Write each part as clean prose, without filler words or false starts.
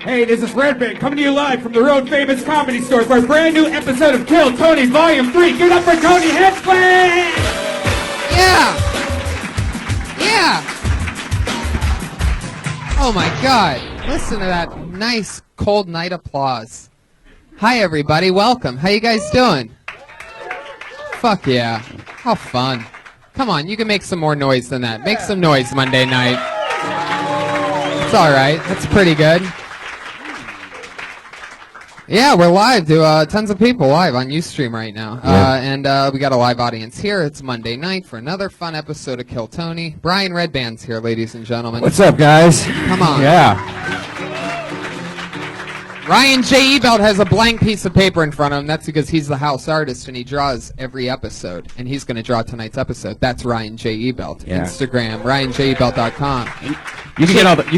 Hey, this is Redman coming to you live from the Road Famous Comedy Store for a brand new episode of Kill Tony Volume 3. Give it up for Tony Headsplit! Yeah! Yeah! Oh my God. Listen to that nice cold night applause. Hi everybody, welcome. How you guys doing? Fuck yeah. How fun. Come on, you can make some more noise than that. Make some noise Monday night. It's alright. That's pretty good. Yeah, we're live to tons of people live on Ustream right now. And we got a live audience here. It's Monday night for another fun episode of Kill Tony. Brian Redband's here, ladies and gentlemen. What's up, guys? Come on. Yeah. Ryan J. Ebelt has a blank piece of paper in front of him. That's because he's the house artist and he draws every episode. And he's going to draw tonight's episode. That's Ryan J. Ebelt. Yeah. Instagram, ryanjebelt.com. You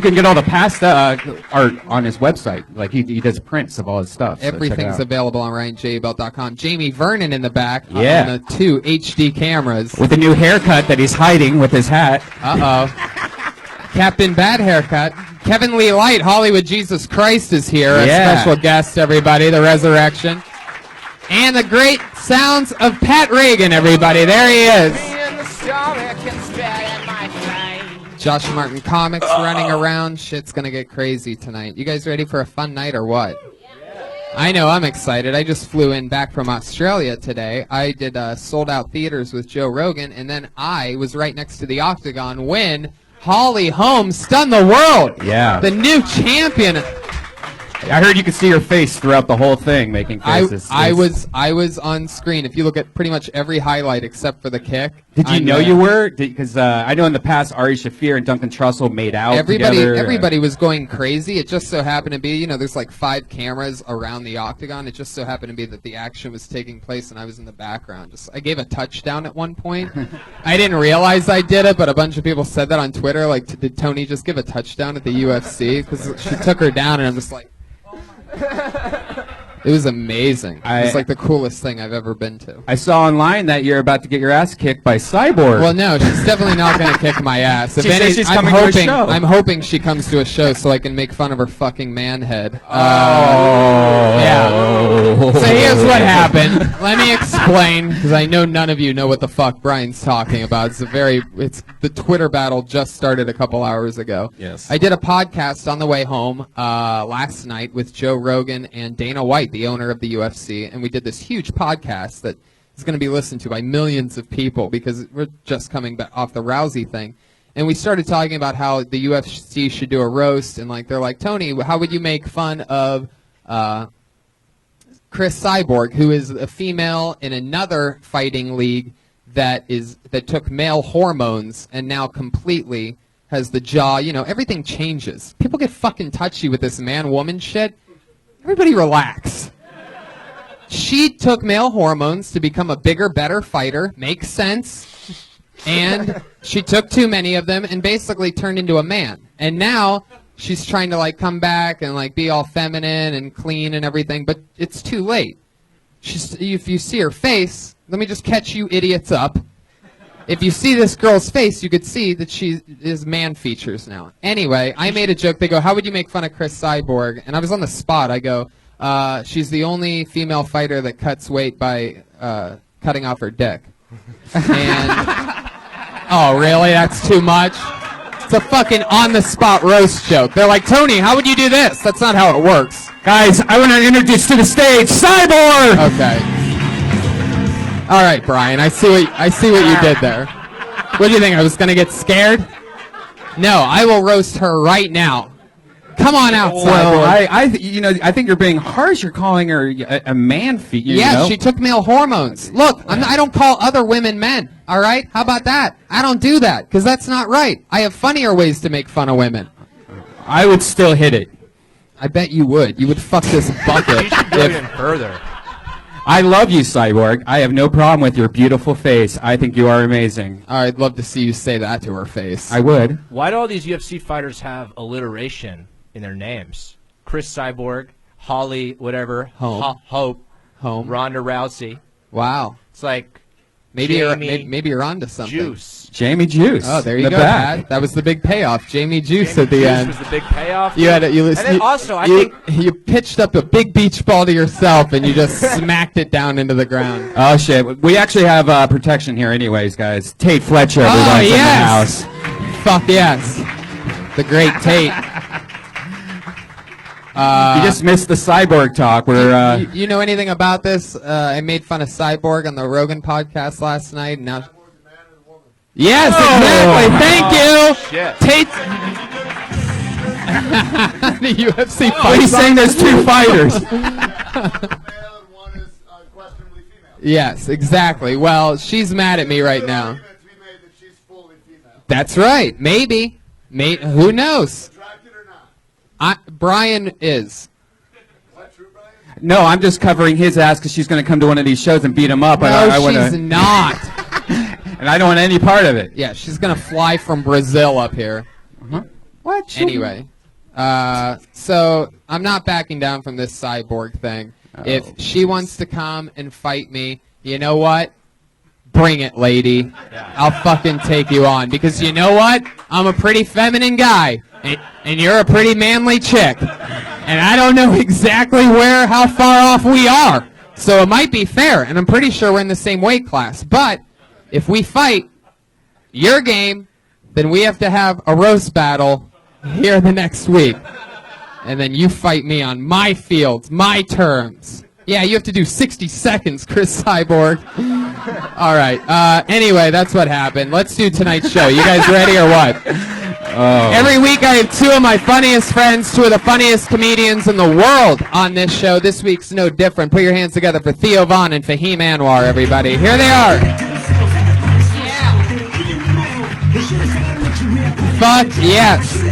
can get all the past art on his website. Like he does prints of all his stuff. Everything's available on ryanjebelt.com. Jamie Vernon in the back on Yeah. the 2 HD cameras. With a new haircut that he's hiding with his hat. Uh-oh. Captain Bad Haircut. Kevin Lee Light, Hollywood Jesus Christ, is here. A special guest, everybody, the resurrection. And the great sounds of Pat Reagan, everybody. There he is. Josh Martin Comics running around. Shit's going to get crazy tonight. You guys ready for a fun night or what? I know, I'm excited. I just flew in back from Australia today. I did sold-out theaters with Joe Rogan, and then I was right next to the Octagon when Holly Holm stunned the world. Yeah. The new champion. I heard you could see your face throughout the whole thing making faces. I was on screen. If you look at pretty much every highlight except for the kick. Did you know you were? Because I know in the past Ari Shaffir and Duncan Trussell made out together. Everybody was going crazy. It just so happened to be, there's like 5 cameras around the Octagon. It just so happened to be that the action was taking place and I was in the background. I gave a touchdown at one point. I didn't realize I did it, but a bunch of people said that on Twitter. Like, did Tony just give a touchdown at the UFC? Because she took her down and I'm just like... It was amazing. It was like the coolest thing I've ever been to. I saw online that you're about to get your ass kicked by Cyborg. Well, no, she's definitely not going to kick my ass. She says she's coming to a show. I'm hoping she comes to a show so I can make fun of her fucking man head. Yeah. So here's what happened. Let me explain, because I know none of you know what the fuck Brian's talking about. It's the Twitter battle just started a couple hours ago. Yes. I did a podcast on the way home last night with Joe Rogan and Dana White, the owner of the UFC, and we did this huge podcast that is going to be listened to by millions of people because we're just coming back off the Rousey thing. And we started talking about how the UFC should do a roast, and they're like, Tony, how would you make fun of Chris Cyborg, who is a female in another fighting league that took male hormones and now completely has the jaw, everything changes. People get fucking touchy with this man-woman shit. Everybody relax. She took male hormones to become a bigger, better fighter. Makes sense. And she took too many of them and basically turned into a man. And now she's trying to come back and be all feminine and clean and everything, but it's too late. If you see her face, let me just catch you idiots up. If you see this girl's face, you could see that she is man features now. Anyway, I made a joke. They go, how would you make fun of Chris Cyborg? And I was on the spot. I go, she's the only female fighter that cuts weight by cutting off her dick. And, oh, really? That's too much? It's a fucking on-the-spot roast joke. They're like, Tony, how would you do this? That's not how it works. Guys, I want to introduce to the stage Cyborg! Okay. All right, Brian, I see what you did there. What do you think? I was going to get scared? No, I will roast her right now. Come on out, Cyborg. I think you're being harsh. You're calling her a man feature. Yeah, she took male hormones. Look, I don't call other women men, all right? How about that? I don't do that, because that's not right. I have funnier ways to make fun of women. I would still hit it. I bet you would. You would fuck this bucket. You should go even further. I love you, Cyborg. I have no problem with your beautiful face. I think you are amazing. I'd love to see you say that to her face. I would. Why do all these UFC fighters have alliteration in their names? Chris Cyborg, Holly, whatever, Hope, Ronda Rousey. Wow. It's like Maybe you're Jamie maybe you're onto something. Juice. Jamie Juice. Oh, there you the go, back. Pat. That was the big payoff. Jamie Juice Jamie at the Juice end. was the big payoff. You had it. You And then also, I you, think you pitched up a big beach ball to yourself, and you just smacked it down into the ground. Oh shit! We actually have protection here, anyways, guys. Tate Fletcher, everyone's in the yes. house. Fuck yes. The great Tate. You just missed the cyborg talk. Where You know anything about this? I made fun of Cyborg on the Rogan podcast last night. And now, yes, exactly. Thank you. shit. Tate. The UFC oh, fight. he's saying there's two fighters. Yes, exactly. Well, she's mad at me right now. That's right. Maybe. Who knows? Brian is. No, I'm just covering his ass because she's going to come to one of these shows and beat him up. No, I she's not. And I don't want any part of it. Yeah, she's going to fly from Brazil up here. Uh-huh. What? Anyway, so I'm not backing down from this Cyborg thing. Oh. If she wants to come and fight me, you know what? Bring it, lady. I'll fucking take you on. Because you know what? I'm a pretty feminine guy. And you're a pretty manly chick. And I don't know exactly how far off we are. So it might be fair. And I'm pretty sure we're in the same weight class. But if we fight your game, then we have to have a roast battle here the next week. And then you fight me on my fields, my terms. Yeah, you have to do 60 seconds, Chris Cyborg. All right. Anyway, that's what happened. Let's do tonight's show. You guys ready or what? Oh. Every week I have two of my funniest friends, two of the funniest comedians in the world on this show. This week's no different. Put your hands together for Theo Von and Fahim Anwar, everybody. Here they are. Fuck yes.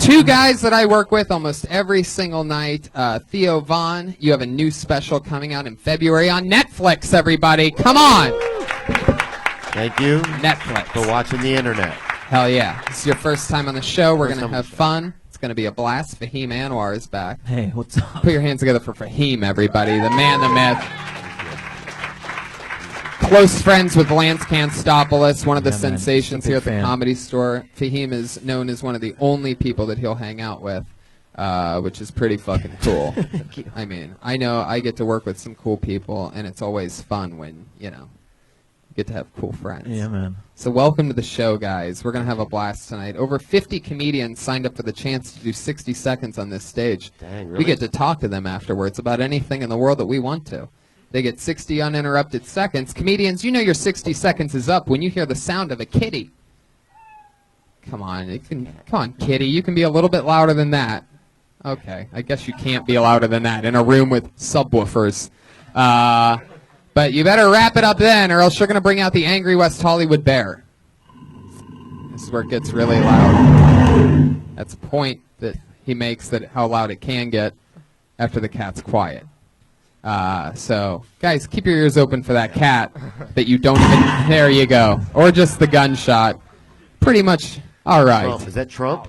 Two guys that I work with almost every single night. Theo Von, you have a new special coming out in February on Netflix, everybody. Come on. Thank you Netflix. for watching the internet. Hell yeah. This is your first time on the show. We're First going to time on have the show. fun. It's going to be a blast. Fahim Anwar is back. Hey, what's up? Put your hands together for Fahim, everybody. The man, the myth. Close friends with Lance Kanstopoulos, one of the Yeah, man. sensations Big here at the fan. Comedy Store. Fahim is known as one of the only people that he'll hang out with, which is pretty fucking cool. Thank you. I mean, I know I get to work with some cool people, and it's always fun when, you get to have cool friends. Yeah, man. So welcome to the show, guys. We're going to have a blast tonight. Over 50 comedians signed up for the chance to do 60 seconds on this stage. Dang, We really? get to talk to them afterwards about anything in the world that we want to. They get 60 uninterrupted seconds. Comedians, you know your 60 seconds is up when you hear the sound of a kitty. Come on, come on, kitty. You can be a little bit louder than that. Okay, I guess you can't be louder than that in a room with subwoofers. But you better wrap it up then, or else you're going to bring out the angry West Hollywood bear. This is where it gets really loud. That's a point that he makes, that how loud it can get after the cat's quiet. So, guys, keep your ears open for that cat that you don't even... There you go. Or just the gunshot. Pretty much all right. Trump. Is that Trump?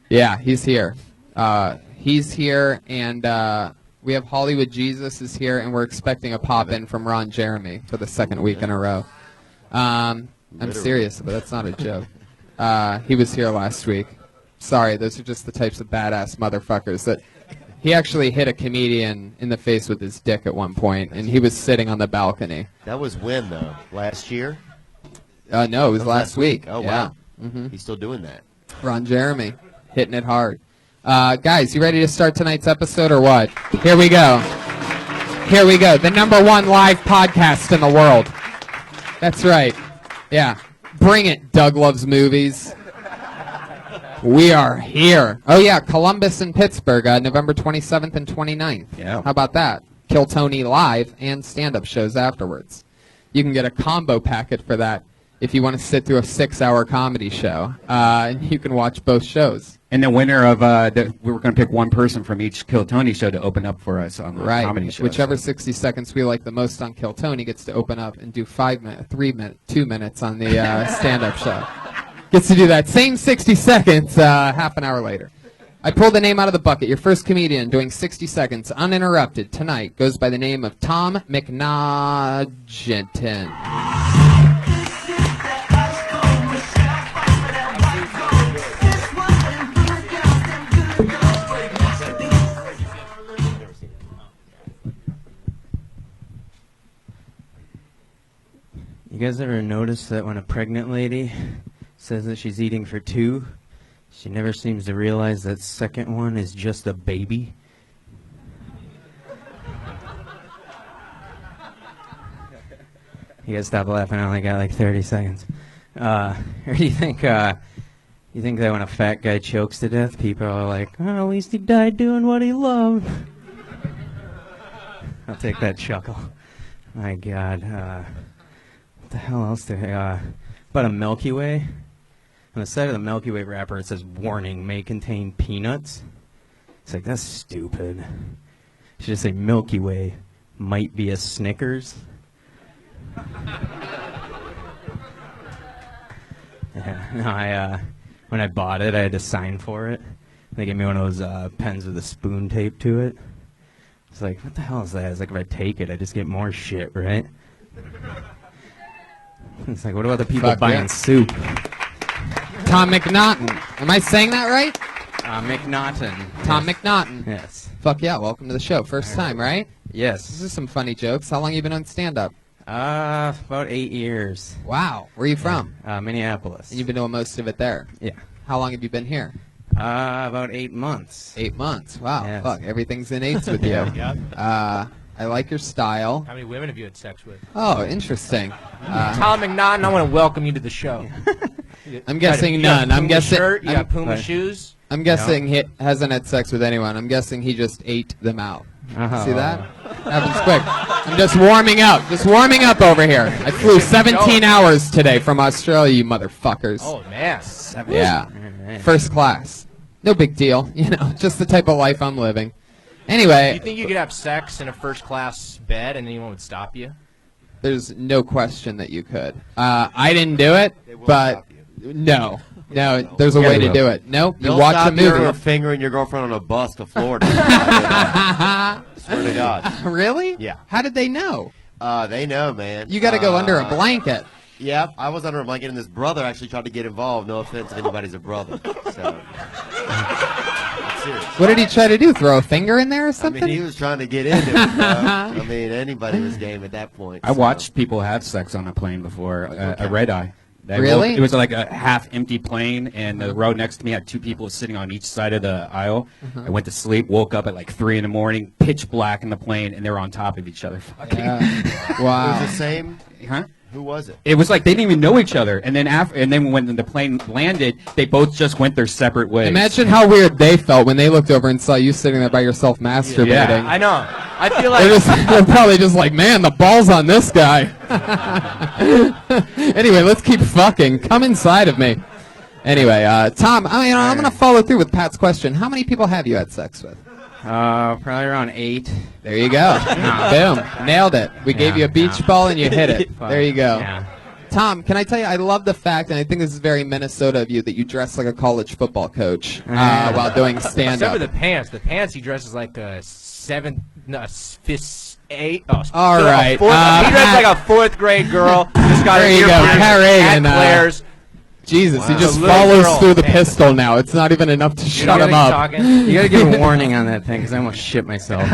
Yeah, he's here. He's here, and we have Hollywood Jesus is here, and we're expecting a pop-in from Ron Jeremy for the second week in a row. I'm serious, but that's not a joke. He was here last week. Sorry, those are just the types of badass motherfuckers that... He actually hit a comedian in the face with his dick at one point, and he was sitting on the balcony. That was when, though? Last year? No, it was last week. Oh, yeah. wow. He's still doing that. Ron Jeremy, hitting it hard. Guys, you ready to start tonight's episode or what? Here we go. Here we go. The #1 live podcast in the world. That's right. Yeah. Bring it, Doug Loves Movies. We are here. Oh, yeah, Columbus and Pittsburgh, November 27th and 29th. Yeah. How about that? Kill Tony live and stand-up shows afterwards. You can get a combo packet for that if you want to sit through a 6-hour comedy show. And you can watch both shows. And the winner of we were going to pick one person from each Kill Tony show to open up for us on the comedy show. Whichever 60 seconds we like the most on Kill Tony gets to open up and do 2 minutes on the stand-up show. Gets to do that same 60 seconds half an hour later. I pulled the name out of the bucket. Your first comedian doing 60 seconds uninterrupted tonight goes by the name of Tom McNaughton. You guys ever notice that when a pregnant lady says that she's eating for two, she never seems to realize that second one is just a baby? You guys stop laughing. I only got like 30 seconds. Or do you think that when a fat guy chokes to death, people are like, oh, at least he died doing what he loved? I'll take that chuckle. My God. What the hell else about a Milky Way? On the side of the Milky Way wrapper, it says, warning, may contain peanuts. It's like, that's stupid. You should just say Milky Way might be a Snickers. Yeah, no, when I bought it, I had to sign for it. They gave me one of those pens with a spoon taped to it. It's like, what the hell is that? It's like, if I take it, I just get more shit, right? It's like, what about the people buying soup? Tom McNaughton. Am I saying that right? McNaughton. Tom Yes. McNaughton. Yes. Fuck yeah, welcome to the show. First time, right? Yes. This is some funny jokes. How long you been on stand-up? About 8 years. Wow. Where are you from? Minneapolis. And you've been doing most of it there. Yeah. How long have you been here? About 8 months. 8 months. Wow. Yes. Fuck. Everything's in eights with you. Yep. I like your style. How many women have you had sex with? Oh, interesting. Tom McNaughton, I want to welcome you to the show. I'm guessing You got none. I'm Puma guessing. Shirt, you got Puma Right. shoes. I'm guessing he hasn't had sex with anyone. I'm guessing he just ate them out. Oh. See that? Happens quick. I'm just warming up. Just warming up over here. I flew 17 hours today from Australia, you motherfuckers. Oh man. Yeah. Alright. First class. No big deal. You know, just the type of life I'm living. Anyway. You think you could have sex in a first class bed and anyone would stop you? There's no question that you could. I didn't do it, but no. No, there's a way to do it. Nope. You They'll watch a stop you movie. for fingering your girlfriend on a bus to Florida. Swear to God. Really? Yeah. How did they know? They know, man. You got to go under a blanket. Yep, I was under a blanket, and this brother actually tried to get involved. No offense if anybody's a brother. So, I'm serious. What did he try to do? Throw a finger in there or I something? mean, he was trying to get into it, bro. I mean, anybody was game at that point. I so. watched people have sex on a plane before, a red eye. Really? It was like a half-empty plane, and the row next to me had two people sitting on each side of the aisle. I went to sleep, woke up at like 3 in the morning, pitch black in the plane, and they were on top of each other. Fucking. Yeah. It Wow. was the same. Huh? Who was it? It was like they didn't even know each other, and then when the plane landed, they both just went their separate ways. Imagine how weird they felt when they looked over and saw you sitting there by yourself masturbating. Yeah. I know. I feel like They're probably just like, man, the ball's on this guy. Anyway, let's keep fucking. Come inside of me. Anyway, Tom, I'm going to follow through with Pat's question. How many people have you had sex with? Probably around 8. There you go. Boom. Nailed it. We gave you a beach ball and you hit it. There you go. Yeah. Tom, can I tell you, I love the fact, and I think this is very Minnesota of you, that you dress like a college football coach while doing except stand-up. for the pants. The pants he dresses like a fifth, eight. Oh, All right. He dresses like a fourth grade girl. Just got There her you go. earrings Pat Reagan, at Claire's. Jesus, he Wow. just The little follows girl through the pants. pistol now. It's not even enough to shut him up. You gotta give a warning on that thing, because I almost shit myself.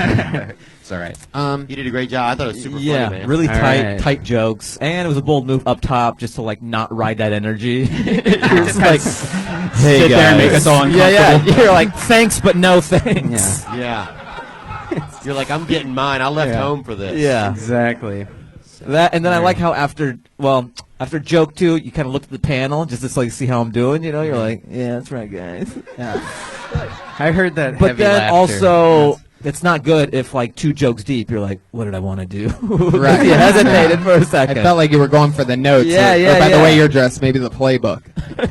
It's all right. You did a great job. I thought it was super Yeah, funny, man. really All tight, right. tight jokes, and it was a bold move up top just to like not ride that energy. You're just like, hey sit guys. there and make us all Yeah, uncomfortable. You're like, thanks, but no thanks. Yeah. You're like, I'm getting mine. I left home for this. Yeah. Exactly. That, and then I like how after joke 2, you kind of looked at the panel just to like see how I'm doing. You know, you're like, yeah, that's right, guys. I heard that. But heavy then laughter. also, it's not good if like 2 jokes deep, you're like, what did I want to do? Right. You hesitated for a I second. felt like you were going for the notes. Yeah, or yeah, by the yeah. way you're dressed, maybe the playbook.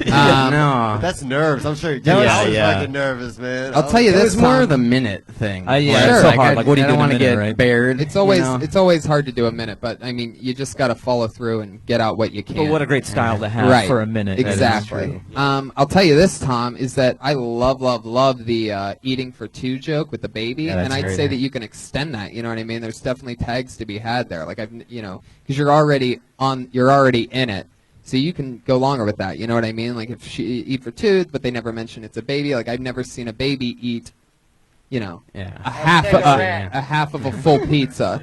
No. That's nerves. I'm sure. Yeah, I was yeah. fucking nervous, man. I'll tell you It this, was more Tom. of the minute thing. Yeah, it's Where, so hard. Like, what do you I do don't in a want to minute, get right? bared. It's always you know? it's always hard to do a minute, but I mean, you just got to follow through and get out what you can. But what a great style to have Right. for a minute. That is Exactly. true. I'll tell you this, Tom, is that I love the eating for two joke with the baby, Yeah, that's and I'd very say nice. that you can extend that. You know what I mean? There's definitely tags to be had there. Like because you're already in it, so you can go longer with that. You know what I mean? Like if she eat for two, but they never mention it's a baby. Like I've never seen a baby eat, Yeah. a half of a full pizza.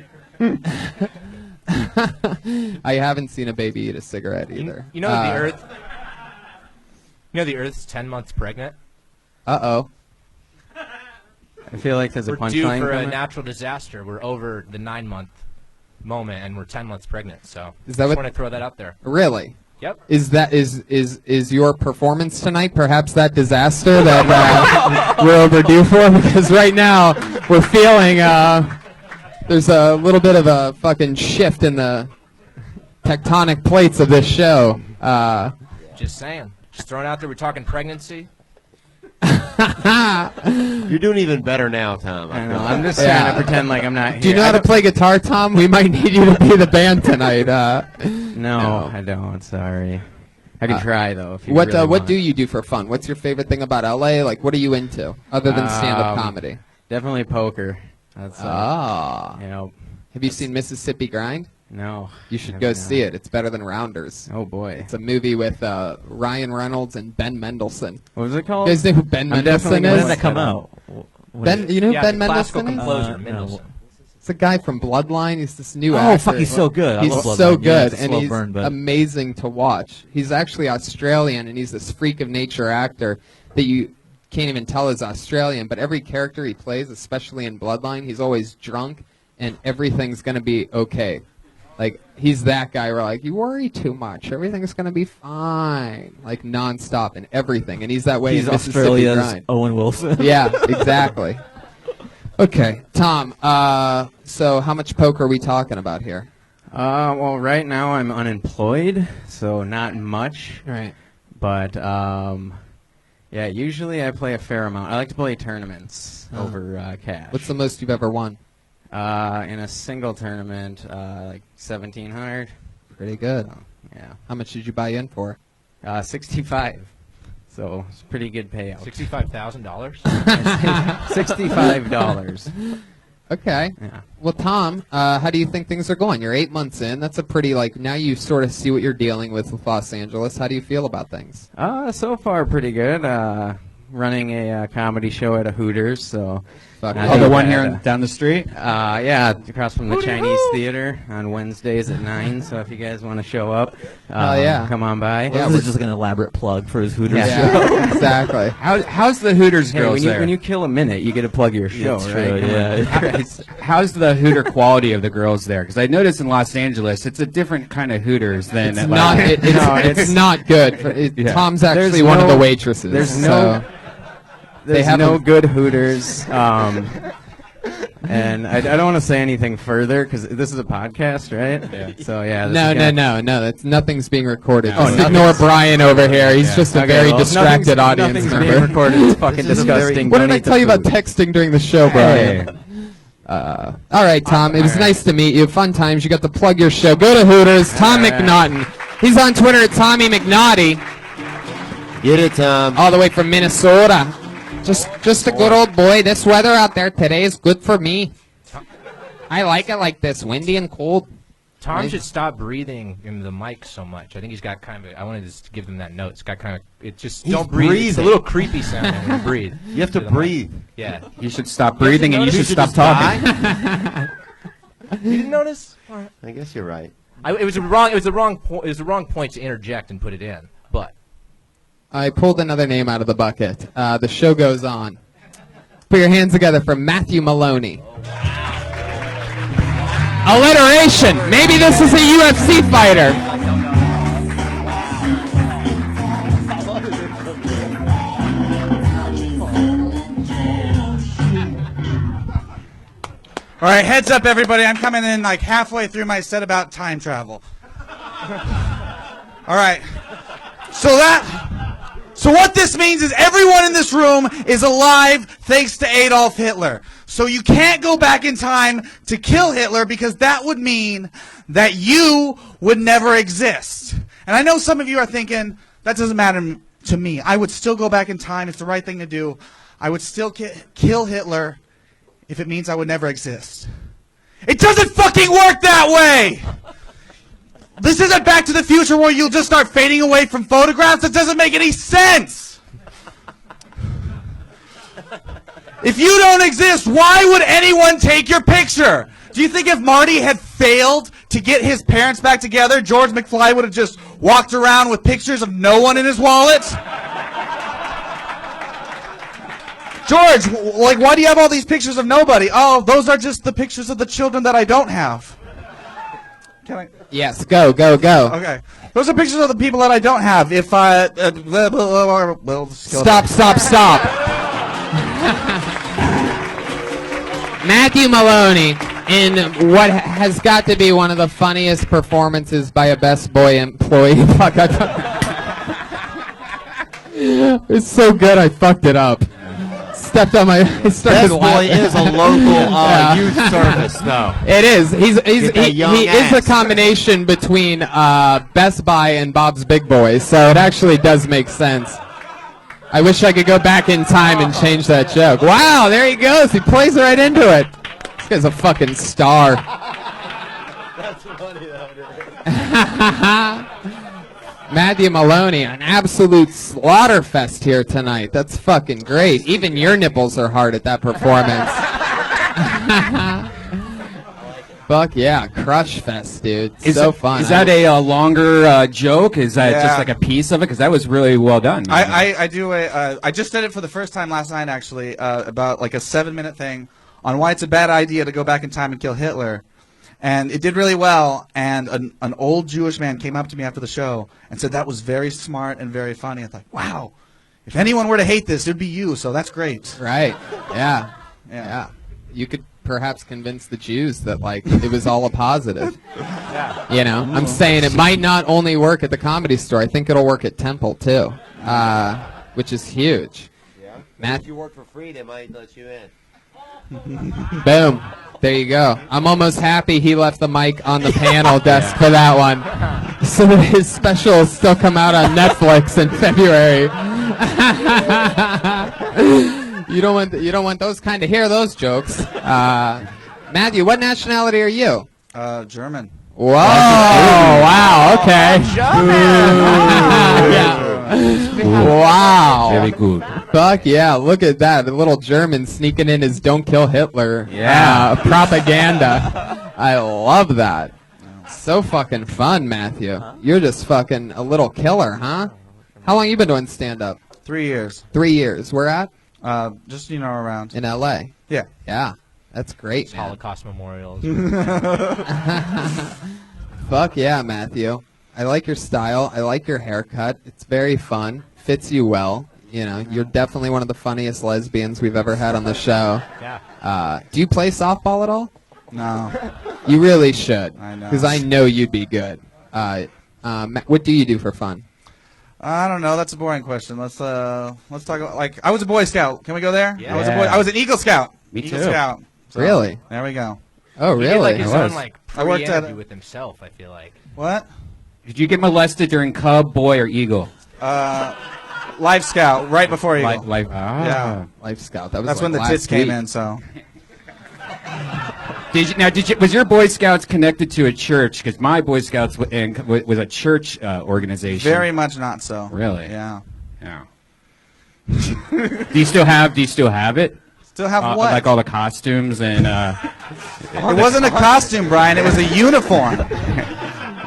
I haven't seen a baby eat a cigarette either. You know the Earth. You know the Earth's 10 months pregnant. Uh-oh. I feel like there's a We're due punchline for a coming. natural disaster. We're over the 9-month moment, and we're 10 months pregnant. So Is that just what- want to throw that out there. Really? Yep. Is your performance tonight perhaps that disaster that we're overdue for? Because right now we're feeling there's a little bit of a fucking shift in the tectonic plates of this show. Just saying. Just throwing it out there. We're talking pregnancy. You're doing even better now, Tom. I I know. feel I'm like. just trying to pretend like I'm not here. Do you know how to play guitar, Tom? We might need you to be the band tonight. No, I don't. Sorry. I can try though. If you What really what want. do you do for fun? What's your favorite thing about LA? Like, what are you into other than stand-up comedy? Definitely poker. That's Ah. you know. Have you seen Mississippi Grind? No. You should Never go know. see it. It's better than Rounders. Oh boy. It's a movie with Ryan Reynolds and Ben Mendelsohn. What was it You called? guys know who Ben I'm Mendelsohn definitely gonna When is? did that come out? Ben, you know who Yeah, Ben the classical Mendelsohn is? composer, No. Mendelssohn. It's a guy from Bloodline. He's this new Oh, actor. fuck, he's so good. I He's love so Bloodline. Yeah, good, it's a and slow he's burn, but- amazing to watch. He's actually Australian, and he's this freak of nature actor that you can't even tell is Australian. But every character he plays, especially in Bloodline, he's always drunk, and everything's gonna be okay. Like, he's that guy where, like, you worry too much. Everything's going to be fine. Like, nonstop and everything. And he's that way He's in Mississippi Australia's Grind. Owen Wilson. Yeah, exactly. Okay, Tom, so how much poker are we talking about here? Well, right now I'm unemployed, so not much. Right. But yeah, usually I play a fair amount. I like to play tournaments over cash. What's the most you've ever won? In a single tournament, like 1,700. Pretty good. So, yeah, How much did you buy in for? 65. So it's a pretty good payout. $65,000. $65. Okay. Yeah. Well, Tom, how do you think things are going? You're 8 months in. That's a pretty, like, now you sort of see what you're dealing with Los Angeles. How do you feel about things? So far pretty good. Running a comedy show at a Hooters, so. Fuck. I Oh, the think one I here had a- down the street? Yeah, across from the Chinese Theater on Wednesdays at 9. So if you guys want to show up, yeah. come on by. Yeah, This is just like an elaborate plug for his Hooters show. Yeah, exactly. How's the Hooters Hey, girls when you, there? when you kill a minute, you get to plug your show, It's right? true, Come on. yeah. How's the Hooter quality of the girls there? Because I noticed in Los Angeles, it's a different kind of Hooters than It's not. It's not good. Yeah. Tom's actually There's one of no- the waitresses. there's so- no- There's have no them- good Hooters. And I don't want to say anything further because this is a podcast, right? Yeah. So yeah. this No, is no, gonna- no. That's nothing's being recorded. Oh, Just nothing's- ignore Brian over here. He's just a Okay, very well, distracted audience nothing's member. being recorded. It's fucking This is a very- disgusting. What Don't did I eat the tell you about food. texting during the show, Brian? Hey. All right, Tom. It was all right. nice to meet you. Fun times. You got to plug your show. Go to Hooters. Tom All right. McNaughton. He's on Twitter at Tommy McNaughty, Get it, Tom. all the way from Minnesota. Just a good old boy. This weather out there today is good for me. I like it like this, windy and cold. Tom Nice. should stop breathing in the mic so much. I think he's got kind of. I wanted to just give him that note. It's got kind of. It just He's don't breathe. It's a breathing. little creepy sounding when you breathe. You have to the mic. breathe. Yeah. You should stop breathing and you should notice stop you should talking. You didn't notice? I guess you're right. It was the wrong. It was the wrong. It was the wrong point to interject and put it in. But I pulled another name out of the bucket. The show goes on. Put your hands together for Matthew Maloney. Alliteration. Maybe this is a UFC fighter. All right, heads up, everybody. I'm coming in like halfway through my set about time travel. All right. So that So what this means is everyone in this room is alive thanks to Adolf Hitler. So you can't go back in time to kill Hitler because that would mean that you would never exist. And I know some of you are thinking, that doesn't matter to me. I would still go back in time. It's the right thing to do. I would still kill Hitler if it means I would never exist. It doesn't fucking work that way! This isn't Back to the Future where you'll just start fading away from photographs. That doesn't make any sense. If you don't exist, why would anyone take your picture? Do you think if Marty had failed to get his parents back together, George McFly would have just walked around with pictures of no one in his wallet? George, like, why do you have all these pictures of nobody? Oh, those are just the pictures of the children that I don't have. Can I? Yes, go. Okay. Those are pictures of the people that I don't have. If I... Stop. Matthew Maloney in what has got to be one of the funniest performances by a Best Boy employee. Fuck, it's so good I fucked it up. Stepped on my... Best Boy is a local youth service, though. It is. He is a ass. combination between Best Buy and Bob's Big Boy, so it actually does make sense. I wish I could go back in time and change that joke. Wow, there he goes. He plays right into it. This guy's a fucking star. That's funny, though, Matthew Maloney, an absolute slaughterfest here tonight. That's fucking great. Even your nipples are hard at that performance. Fuck yeah, crush fest, dude. So fun. Is that a longer joke? Is that just like a piece of it? Because that was really well done. I do I just did it for the first time last night, actually, about like a 7-minute thing on why it's a bad idea to go back in time and kill Hitler. And it did really well, and an old Jewish man came up to me after the show and said that was very smart and very funny. I thought, wow, if anyone were to hate this, it would be you, so that's great. Right, yeah. You could perhaps convince the Jews that, like, it was all a positive. Yeah. You know, I'm saying it might not only work at the Comedy Store, I think it'll work at Temple, too, which is huge. Yeah. If you work for free, they might let you in. Boom. There you go. I'm almost happy he left the mic on the panel desk for that one, so that his special will still come out on Netflix in February. You don't want those kind of hear those jokes. Matthew, what nationality are you? German. Whoa! Wow. Okay. Yeah. Wow. Very good. Fuck yeah, look at that. A little German sneaking in his "Don't Kill Hitler" propaganda. I love that. So fucking fun, Matthew. You're just fucking a little killer, huh? How long you been doing stand-up? 3 years. 3 years. Where at? Just, around. In L.A.? Yeah. Yeah. That's great, man. Holocaust memorials. Fuck yeah, Matthew. I like your style. I like your haircut. It's very fun. Fits you well. You know, you're definitely one of the funniest lesbians we've ever had on the show. Yeah. Do you play softball at all? No. You really should. I know. Because I know you'd be good. What do you do for fun? I don't know. That's a boring question. Let's talk about, like, I was a Boy Scout. Can we go there? Yeah. I was an Eagle Scout. Me Eagle too. Scout. So, Really? There we go. Oh, He did, really? like his I own was. like I worked at pre-interview with himself. I feel like. What? Did you get molested during Cub, Boy, or Eagle? Life Scout, right before Eagle. Yeah. Life Scout. That was That's like when the last tits came week. in, so. Was your Boy Scouts connected to a church? Because my Boy Scouts was a church organization. Very much not so. Really? Yeah. Yeah. Do you still have it? Still have what? Like all the costumes and. It wasn't a costume, Brian. It was a uniform.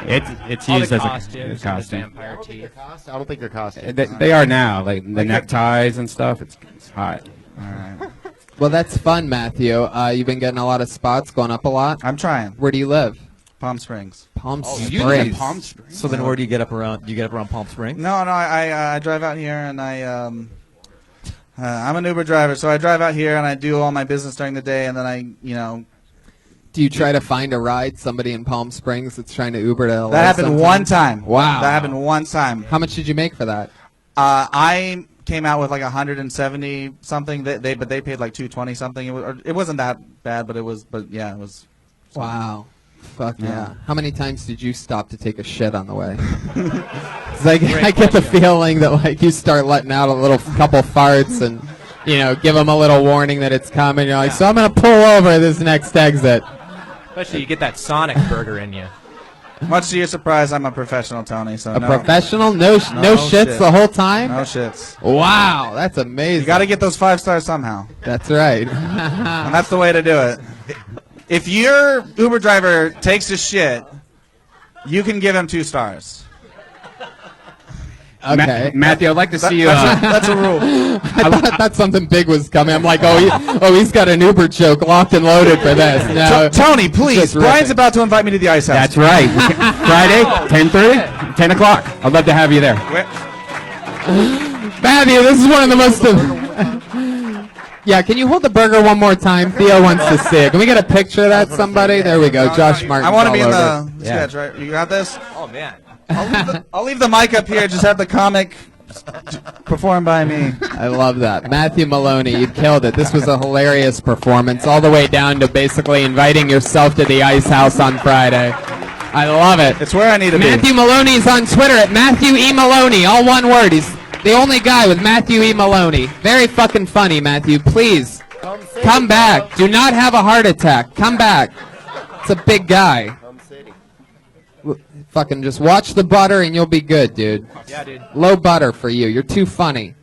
It's All used the as costumes, a and the costume. vampire teeth. I don't think they're costumes. They are now, like the neckties and stuff. It's hot. All right. Well, that's fun, Matthew. You've been getting a lot of spots, going up a lot. I'm trying. Where do you live? Palm Springs. Palm You live in Springs. Palm Springs. So then where do you get up around? Do you get up around Palm Springs? No, I drive out here and I'm an Uber driver, so I drive out here and I do all my business during the day, and then Do you try to find a ride, somebody in Palm Springs that's trying to Uber to LA that happened sometime? one time. Wow. That happened one time. How much did you make for that? I came out with like 170 something. But they paid like 220 something. It wasn't that bad, but it was. But yeah, it was. Wow. Fuck yeah. How many times did you stop to take a shit on the way? 'Cause I get the feeling that like you start letting out a little couple farts and give them a little warning that it's coming. You're like, so I'm gonna pull over this next exit. Especially you get that Sonic burger in you. Much to your surprise, I'm a professional, Tony. So Professional? No shits shit. the whole time? No shits. Wow, that's amazing. You got to get those 5 stars somehow. That's right. And that's the way to do it. If your Uber driver takes a shit, you can give him 2 stars. Okay. Matthew, I'd like to see you. That's a rule. I thought something big was coming. I'm like, he's got an Uber joke locked and loaded for this. No, Tony, please. Brian's about to invite me to the ice house. That's right. Friday, 10:30, 10 o'clock. I'd love to have you there. Matthew, this is one of the most. Yeah, can you hold the burger one more time? Theo wants to see it. Can we get a picture of that, somebody? There we go. Josh Martin. I want to be in the sketch, right? You got this? Oh man. I'll leave the mic up here. Just have the comic performed by me. I love that. Matthew Maloney, you killed it. This was a hilarious performance, all the way down to basically inviting yourself to the Ice House on Friday. I love it. It's where I need to be. Matthew Maloney's on Twitter at Matthew E. Maloney, all one word. He's the only guy with Matthew E. Maloney. Very fucking funny, Matthew. Please, come back. Do not have a heart attack. Come back. It's a big guy. Fucking just watch the butter and you'll be good, dude. Yeah, dude. Low butter for you. You're too funny.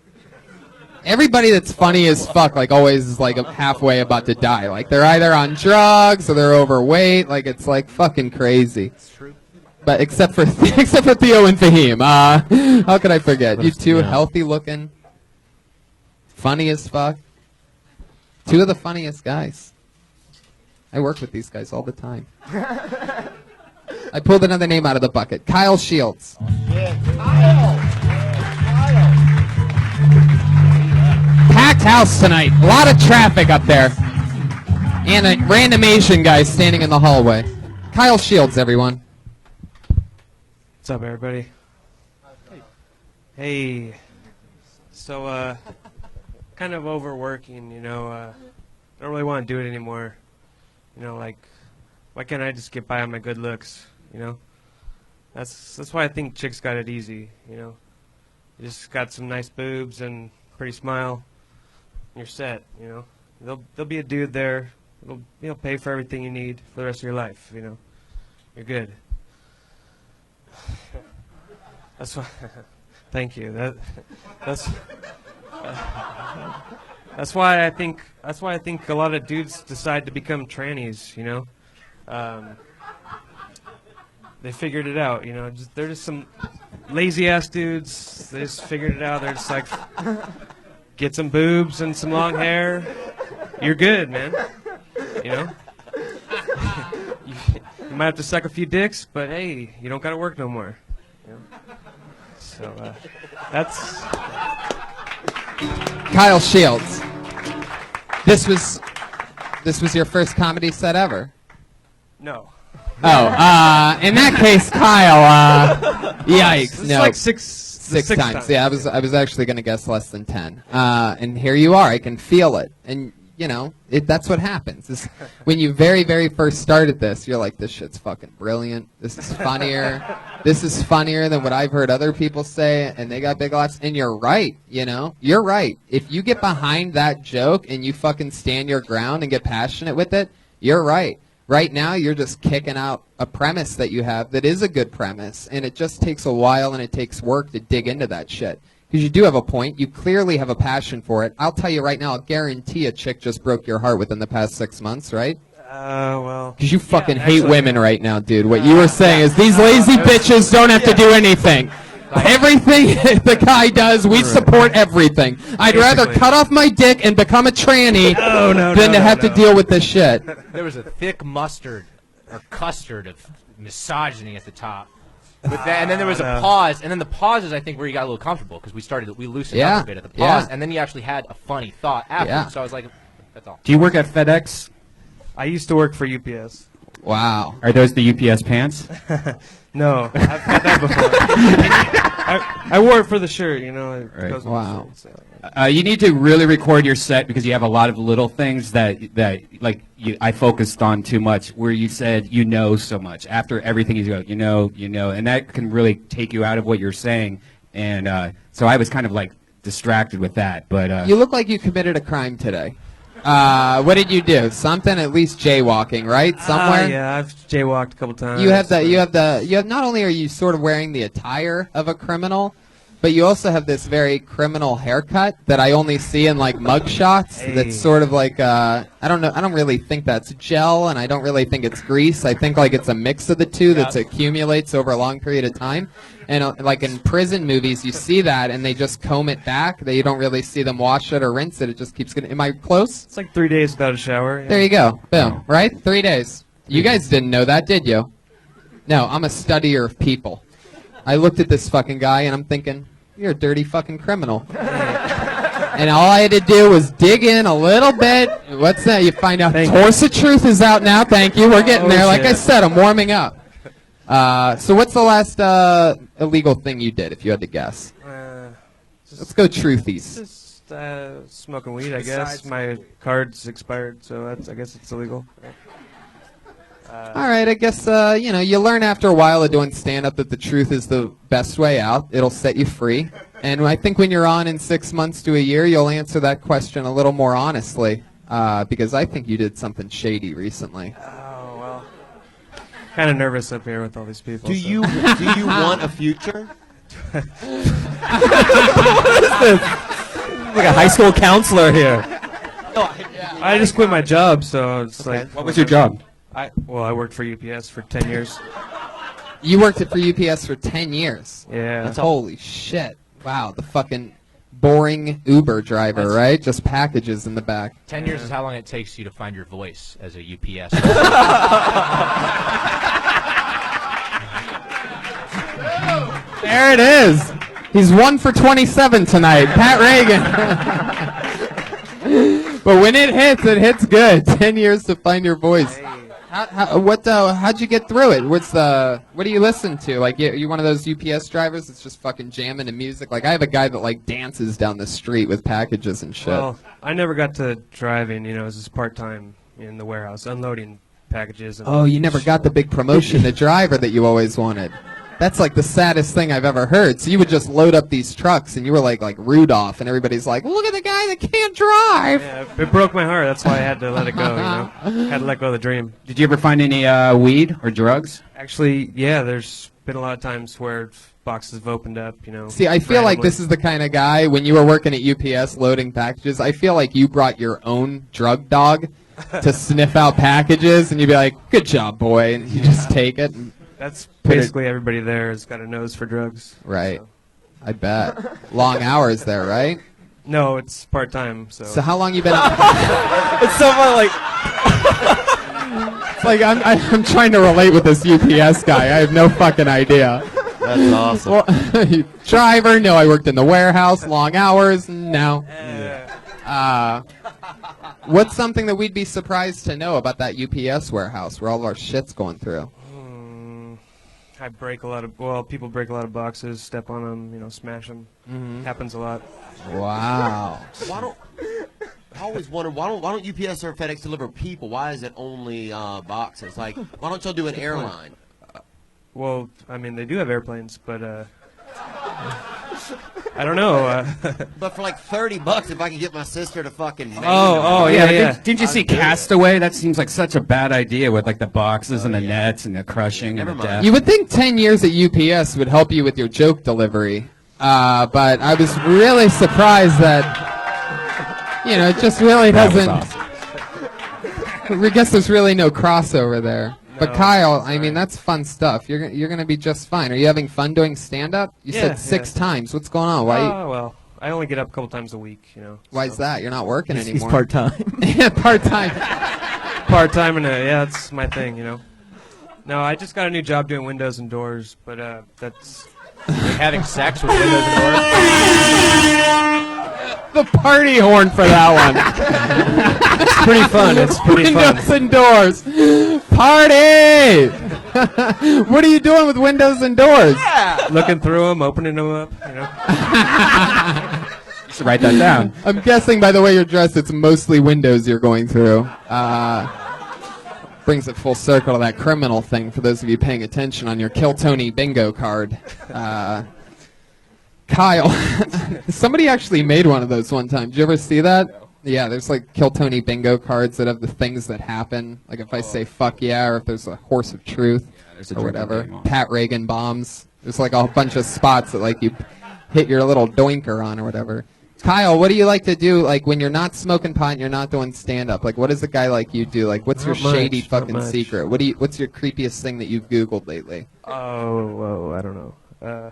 Everybody that's funny as fuck, like, always is, like, halfway about to die. Like, they're either on drugs or they're overweight. Like, it's, like, fucking crazy. It's true. But except for Theo and Fahim. How could I forget? You two healthy looking, funny as fuck. 2 of the funniest guys. I work with these guys all the time. I pulled another name out of the bucket. Kyle Shields. Yeah, Kyle. Packed house tonight. A lot of traffic up there. And a random Asian guy standing in the hallway. Kyle Shields, everyone. What's up, everybody? Hey. So, kind of overworking, don't really want to do it anymore. Like, why can't I just get by on my good looks, That's why I think chicks got it easy, You just got some nice boobs and pretty smile, and you're set, There'll be a dude there. He'll pay for everything you need for the rest of your life, You're good. That's why. Thank you. That's why I think a lot of dudes decide to become trannies, They figured it out, they're just some lazy ass dudes. They just figured it out. They're just like, get some boobs and some long hair. You're good, man. You might have to suck a few dicks, but hey, you don't gotta work no more. So that's Kyle Shields. This was your first comedy set ever? no. Oh, in that case, Kyle, yikes, It's no. like six times. Yeah, I was actually going to guess less than 10. And here you are. I can feel it. And, that's what happens. Is when you very, very first started this, you're like, this shit's fucking brilliant. This is funnier. This is funnier than what I've heard other people say, and they got big laughs. And you're right, You're right. If you get behind that joke and you fucking stand your ground and get passionate with it, you're right. Right now, you're just kicking out a premise that you have that is a good premise, and it just takes a while and it takes work to dig into that shit. Because you do have a point. You clearly have a passion for it. I'll tell you right now, I'll guarantee a chick just broke your heart within the past 6 months, right? Well. Because you fucking hate actually, women right now, dude. What you were saying is these lazy bitches don't have to do anything. Everything the guy does, we support everything. I'd rather cut off my dick and become a tranny than to have to deal with this shit. There was a thick mustard or custard of misogyny at the top. And then there was a pause, and then the pause is, I think, where you got a little comfortable because we loosened up a bit at the pause, and then you actually had a funny thought after. So I was like, that's all. Do you work at FedEx? I used to work for UPS. Wow. Are those the UPS pants? No, I've got that before. I wore it for the shirt, you know. It Right. goes with Wow. the shirt, so. You need to really record your set because you have a lot of little things that I focused on too much. Where you said so much after everything you go, and that can really take you out of what you're saying. And so I was kind of like distracted with that. But You look like you committed a crime today. What did you do? Something, at least jaywalking, right? Somewhere. Yeah, I've jaywalked a couple times. You have not only are you sort of wearing the attire of a criminal, but you also have this very criminal haircut that I only see in like mug shots. Hey. That's sort of like I don't know. I don't really think that's gel, and I don't really think it's grease. I think like it's a mix of the two that accumulates over a long period of time. And like in prison movies, you see that, and they just comb it back. You don't really see them wash it or rinse it. It just keeps getting. Am I close? It's like 3 days without a shower. Yeah. There you go. Boom. Right? 3 days. You guys didn't know that, did you? No, I'm a studier of people. I looked at this fucking guy, and I'm thinking, you're a dirty fucking criminal. And all I had to do was dig in a little bit. What's that? You find out Torsa Truth is out now. Thank you. We're getting there. Like I said, I'm warming up. So what's the last illegal thing you did, if you had to guess? Let's go truthies. Just smoking weed, I guess. My card's expired, so I guess it's illegal. All right, I guess, you learn after a while of doing stand-up that the truth is the best way out. It'll set you free. And I think when you're on in 6 months to a year, you'll answer that question a little more honestly, because I think you did something shady recently. Oh, well. Kind of nervous up here with all these people. Do you want a future? What is this? Like a high school counselor here. I just quit my job, so it's like... what was your job? I worked for UPS for 10 years. You worked for UPS for 10 years? Yeah. Holy shit. Wow, the fucking boring Uber driver, right? Just packages in the back. 10 years is how long it takes you to find your voice as a UPS. There it is. He's 1 for 27 tonight. Pat Reagan. But when it hits good. 10 years to find your voice. How'd you get through it? What do you listen to? Like, you one of those UPS drivers that's just fucking jamming to music? Like, I have a guy that, like, dances down the street with packages and shit. Well, I never got to driving, it was just part-time in the warehouse, unloading packages. And You never got the big promotion, the driver that you always wanted. That's like the saddest thing I've ever heard. So you would just load up these trucks, and you were like Rudolph, and everybody's like, look at the guy that can't drive. Yeah, it broke my heart. That's why I had to let it go, Had to let go of the dream. Did you ever find any weed or drugs? Actually, yeah, there's been a lot of times where boxes have opened up, See, I feel like this is the kind of guy, when you were working at UPS loading packages, I feel like you brought your own drug dog to sniff out packages, and you'd be like, good job, boy, and you just take it. And that's basically everybody there has got a nose for drugs. Right. So. I bet. Long hours there, right? No, it's part-time, so. So how long you been It's so fun, like... It's like I'm trying to relate with this UPS guy. I have no fucking idea. That's awesome. Well, driver, no, I worked in the warehouse, long hours, no. What's something that we'd be surprised to know about that UPS warehouse where all of our shit's going through? I break a lot of, people break a lot of boxes, step on them, smash them. Happens a lot. Wow. I always wonder, why don't UPS or FedEx deliver people? Why is it only boxes? Like, why don't y'all do an airline? Well, I mean, they do have airplanes, but I don't know. But for like $30, if I can get my sister to fucking. Yeah. Didn't you see Castaway? That seems like such a bad idea with like the boxes and the nets and the crushing and the death. You would think 10 years at UPS would help you with your joke delivery, but I was really surprised that. It just really doesn't. Awesome. I guess there's really no crossover there. But Kyle, I mean, that's fun stuff. You're gonna be just fine. Are you having fun doing stand-up? You said 6 times. What's going on? Why? Well, I only get up a couple times a week. Why is that? You're not working anymore. He's part-time. Yeah, part-time. Part-time, and that's my thing. No, I just got a new job doing windows and doors, but that's like having sex with windows and doors. The party horn for that one. It's pretty fun. It's pretty fun. Windows and doors. Party! What are you doing with windows and doors? Looking through them, opening them up. You know. You should write that down. I'm guessing by the way you're dressed, it's mostly windows you're going through. Brings it full circle to that criminal thing for those of you paying attention on your Kill Tony bingo card. Kyle, somebody actually made one of those one time. Did you ever see that? Yeah, there's like Kill Tony bingo cards that have the things that happen. Like if I say fuck yeah, or if there's a horse of truth, or whatever. Pat Reagan bombs. There's like a bunch of spots that like you hit your little doinker on or whatever. Kyle, what do you like to do like when you're not smoking pot and you're not doing stand-up? Like what does a guy like you do? Like what's your shady fucking secret? What's your creepiest thing that you've Googled lately? Oh, I don't know.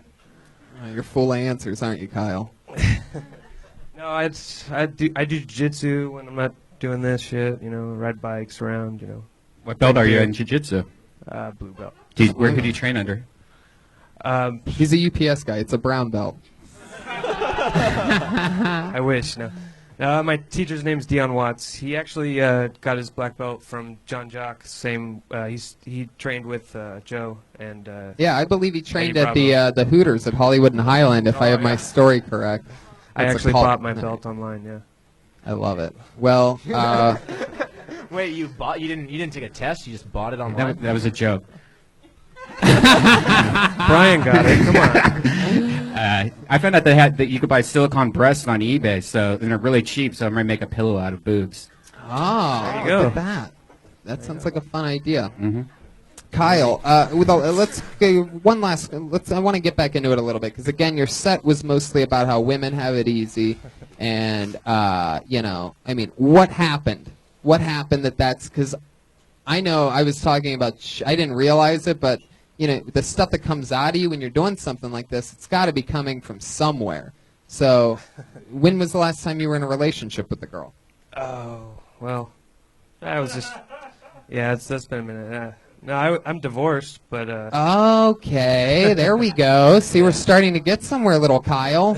You're full of answers, aren't you, Kyle? No, I do jiu-jitsu when I'm not doing this shit. You know, ride bikes around. You know. What belt are you in jiu-jitsu? Blue belt. Where could you train under? He's a UPS guy. It's a brown belt. I wish. No. My teacher's name's Dion Watts. He actually got his black belt from John Jock. Same. He trained with Joe and. Yeah, I believe he trained at the Hooters at Hollywood and Highland. If I have my story correct. I actually bought my belt online. Yeah. I love it. Well. Wait, you didn't take a test? You just bought it online? That was a joke. Brian got it. Come on. I found out that you could buy silicone breasts on eBay, so they're really cheap. So I'm gonna make a pillow out of boobs. Oh, there you go. Look at that. That sounds like a fun idea. Mm-hmm. Kyle, let's go one last. I want to get back into it a little bit because again, your set was mostly about how women have it easy, and you know, I mean, what happened? What happened that's because I know I was talking about. I didn't realize it, but you know, the stuff that comes out of you when you're doing something like this, it's got to be coming from somewhere. So, when was the last time you were in a relationship with a girl? Oh, well, I was just. Yeah, that's been a minute. No, I'm divorced, but. Okay, there we go. See, we're starting to get somewhere, little Kyle.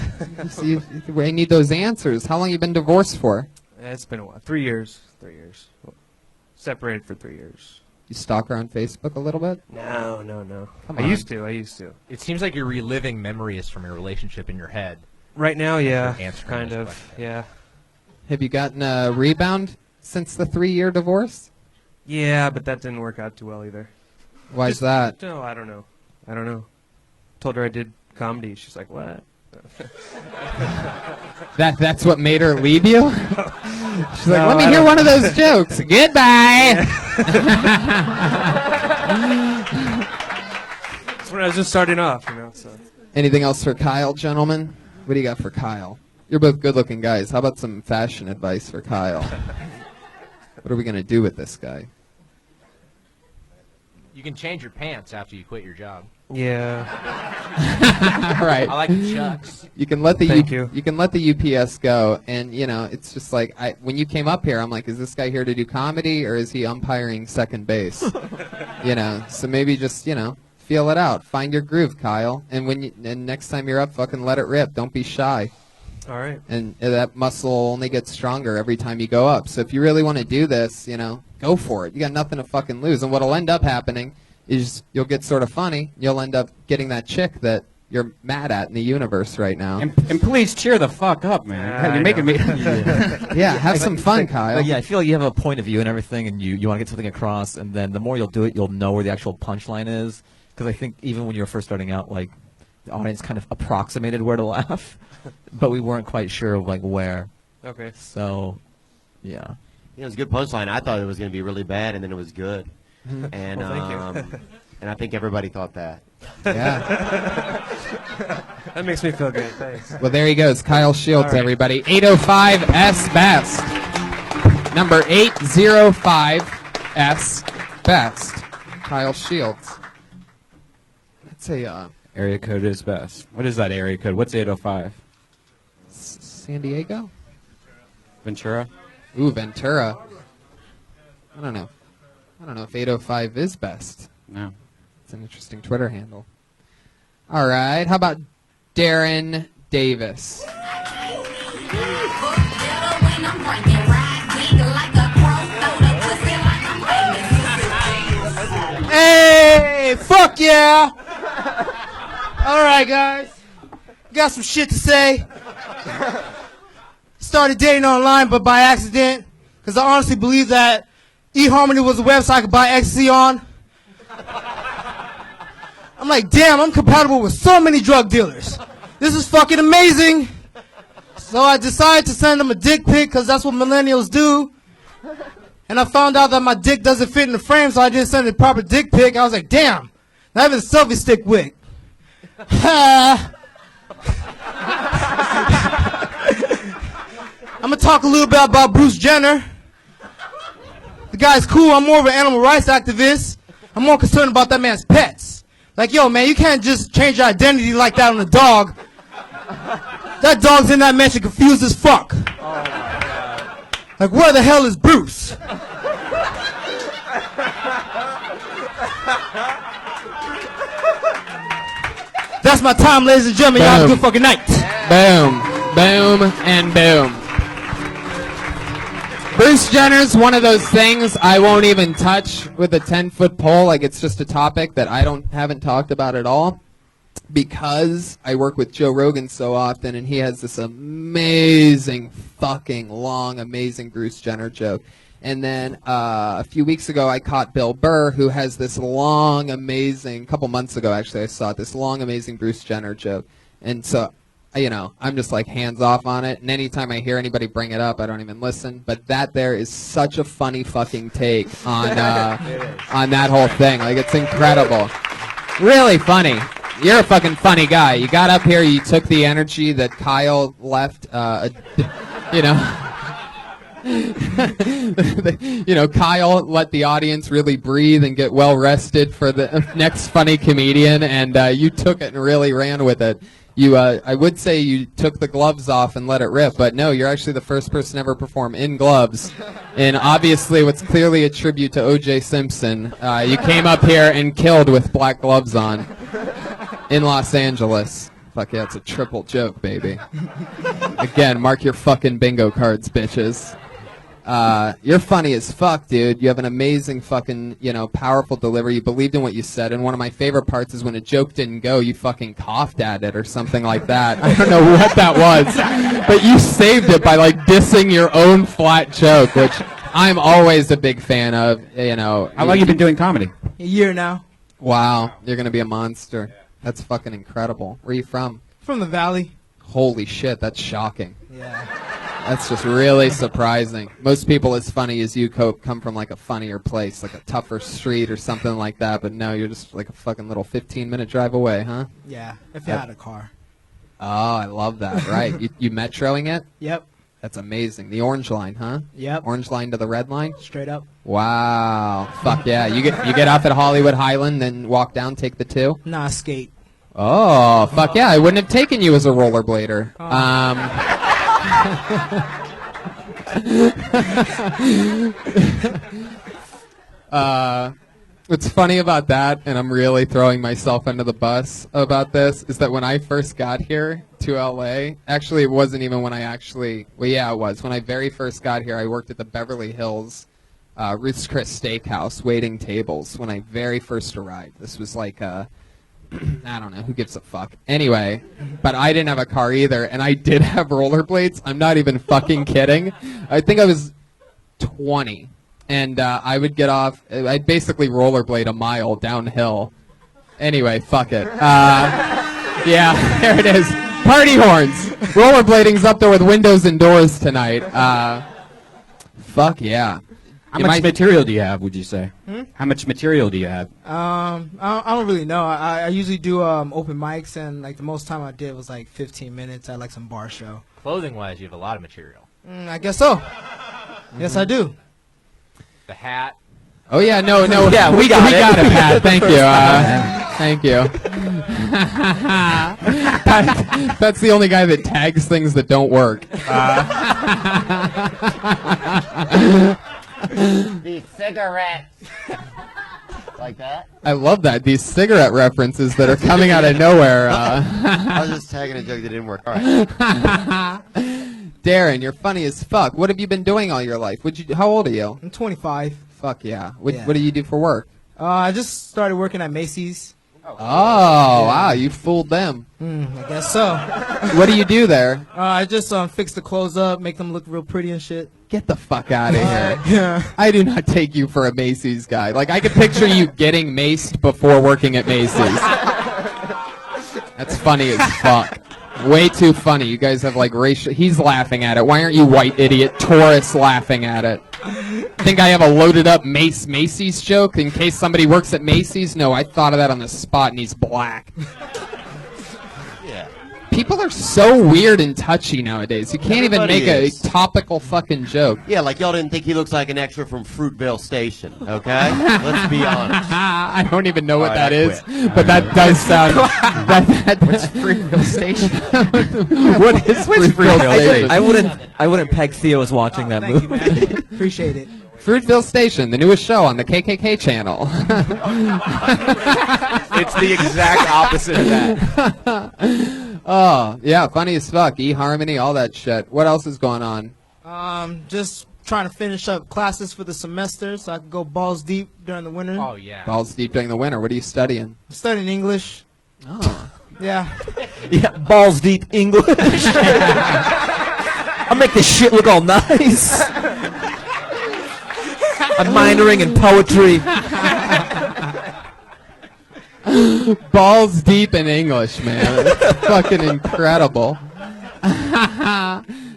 See, we need those answers. How long you been divorced for? It's been a while. 3 years. 3 years. Separated for 3 years. You stalk her on Facebook a little bit? No. Come I on. used to. It seems like you're reliving memories from your relationship in your head. Right now, yeah. Answering Kind this of, question. yeah. Have you gotten a rebound since the 3-year divorce? Yeah, but that didn't work out too well either. Why's that? No, I don't know. Told her I did comedy. She's like, what? That's what made her leave you? She's like, let me hear one of those jokes. Goodbye. That's when I was just starting off, you know. So. Anything else for Kyle, gentlemen? What do you got for Kyle? You're both good-looking guys. How about some fashion advice for Kyle? What are we going to do with this guy? You can change your pants after you quit your job. Yeah. Right. I like the chucks. You can let the you can let the UPS go, and you know it's just like when you came up here, I'm like, is this guy here to do comedy or is he umpiring second base? You know, so maybe just feel it out, find your groove, Kyle, and and next time you're up, fucking let it rip. Don't be shy. All right. And that muscle only gets stronger every time you go up. So if you really want to do this, go for it. You got nothing to fucking lose. And what'll end up happening is you'll get sort of funny. You'll end up getting that chick that you're mad at in the universe right now. And please cheer the fuck up, man. You're making me. Yeah, have some fun, Kyle. Yeah, I feel like you have a point of view and everything, and you want to get something across, and then the more you'll do it, you'll know where the actual punchline is. Because I think even when you were first starting out, like, the audience kind of approximated where to laugh, but we weren't quite sure of, like, where. Okay. So, yeah. It was a good punchline. I thought it was going to be really bad, and then it was good. And Well, thank you. and I think everybody thought that. Yeah. That makes me feel good. Thanks. Well, there he goes. Kyle Shields, All right. everybody. 805 S Best. Number 805 S Best. Kyle Shields. That's a Area code is best. What is that area code? What's 805? San Diego? Ventura? Ooh, Ventura. I don't know if 805 is best. No. It's an interesting Twitter handle. All right. How about Darren Davis? Hey! Hey, fuck yeah! All right, guys. Got some shit to say. Started dating online, but by accident, because I honestly believe that eHarmony was a website I could buy ecstasy on. I'm like, damn, I'm compatible with so many drug dealers. This is fucking amazing. So I decided to send them a dick pic, because that's what millennials do. And I found out that my dick doesn't fit in the frame, so I didn't send a proper dick pic. I was like, damn, not even a selfie stick wick. I'm going to talk a little bit about Bruce Jenner. The guy's cool. I'm more of an animal rights activist. I'm more concerned about that man's pets. Like, yo, man, you can't just change your identity like that on a dog. That dog's in that mansion confused as fuck. Oh, my God. Like, where the hell is Bruce? That's my time, ladies and gentlemen. Y'all have a good fucking night. Boom, boom, and boom. Bruce Jenner's one of those things I won't even touch with a 10-foot pole. Like, it's just a topic that I haven't talked about at all because I work with Joe Rogan so often, and he has this amazing, fucking long, amazing Bruce Jenner joke. And then a few weeks ago, I caught Bill Burr, who has this long, amazing, a couple months ago, actually, I saw this long, amazing Bruce Jenner joke. And so, you know, I'm just like hands off on it. And anytime I hear anybody bring it up, I don't even listen. But that there is such a funny fucking take on that whole thing. Like, it's incredible. Really funny. You're a fucking funny guy. You got up here, you took the energy that Kyle left, you know. You know, Kyle let the audience really breathe and get well rested for the next funny comedian, and you took it and really ran with it. You, I would say you took the gloves off and let it rip, but no, you're actually the first person to ever perform in gloves. And obviously, what's clearly a tribute to O.J. Simpson, you came up here and killed with black gloves on in Los Angeles. Fuck yeah, it's a triple joke, baby. Again, mark your fucking bingo cards, bitches. You're funny as fuck, dude. You have an amazing fucking, you know, powerful delivery. You believed in what you said, and one of my favorite parts is when a joke didn't go, you fucking coughed at it or something like that. I don't know what that was, but you saved it by, like, dissing your own flat joke, which I'm always a big fan of, you know. How long you been doing comedy? A year now. Wow, you're gonna be a monster. That's fucking incredible. Where are you from? From the Valley. Holy shit, that's shocking. Yeah. That's just really surprising. Most people as funny as you come from like a funnier place, like a tougher street or something like that, but no, you're just like a fucking little 15-minute drive away, huh? Yeah, if you had a car. Oh, I love that, right. You metroing it? Yep. That's amazing. The orange line, huh? Yep. Orange line to the red line? Straight up. Wow. Fuck yeah. You get off at Hollywood Highland, then walk down, take the 2? Nah, skate. Oh, fuck yeah. I wouldn't have taken you as a rollerblader. What's funny about that, and I'm really throwing myself under the bus about this, is that when I first got here to LA, actually it wasn't even when well, yeah, it was. When I very first got here, I worked at the Beverly Hills Ruth's Chris Steakhouse waiting tables when I very first arrived. This was like I don't know, who gives a fuck. Anyway, but I didn't have a car either, and I did have rollerblades. I'm not even fucking kidding. I think I was 20, and I would get off. I'd basically rollerblade a mile downhill. Anyway, fuck it. Yeah, there it is. Party horns. Rollerblading's up there with windows and doors tonight. Fuck yeah. How much material do you have, would you say? How much material do you have? I don't really know. I usually do open mics, and like the most time I did was like 15 minutes at like some bar show. Clothing-wise, you have a lot of material. I guess so. Yes, I do. The hat. Oh yeah, no. Yeah, we got it, Pat. Thank you. Thank you. That's the only guy that tags things that don't work. These cigarettes. Like that? I love that. These cigarette references that are coming out of nowhere. I was just tagging a joke that didn't work. All right. Darren, you're funny as fuck. What have you been doing all your life? How old are you? I'm 25. Fuck yeah. What do you do for work? I just started working at Macy's. Oh, wow, you fooled them. I guess so. What do you do there? I just fix the clothes up, make them look real pretty and shit. Get the fuck out of here. Yeah. I do not take you for a Macy's guy. Like, I could picture you getting maced before working at Macy's. That's funny as fuck. Way too funny. You guys have, like, racial... He's laughing at it. Why aren't you white idiot Taurus laughing at it? Think I have a loaded up Macy's joke in case somebody works at Macy's? No, I thought of that on the spot, and he's black. Yeah. People are so weird and touchy nowadays. You can't Everybody even make is. a topical fucking joke. Yeah, like y'all didn't think he looks like an extra from Fruitvale Station, okay? Let's be honest. I don't even know what All right, that I is, quit. but that does sound... What's Fruitvale Station? What is Fruitvale Station? I wouldn't peg Theo as watching that Thank you, movie. man. Appreciate it. Fruitvale Station, the newest show on the KKK channel. It's the exact opposite of that. Oh, yeah, funny as fuck. eHarmony, all that shit. What else is going on? Just trying to finish up classes for the semester so I can go balls deep during the winter. Oh, yeah. Balls deep during the winter. What are you studying? I'm studying English. Oh. Yeah. Yeah, balls deep English. I'll make this shit look all nice. I'm minoring in poetry. Balls deep in English, man. It's fucking incredible.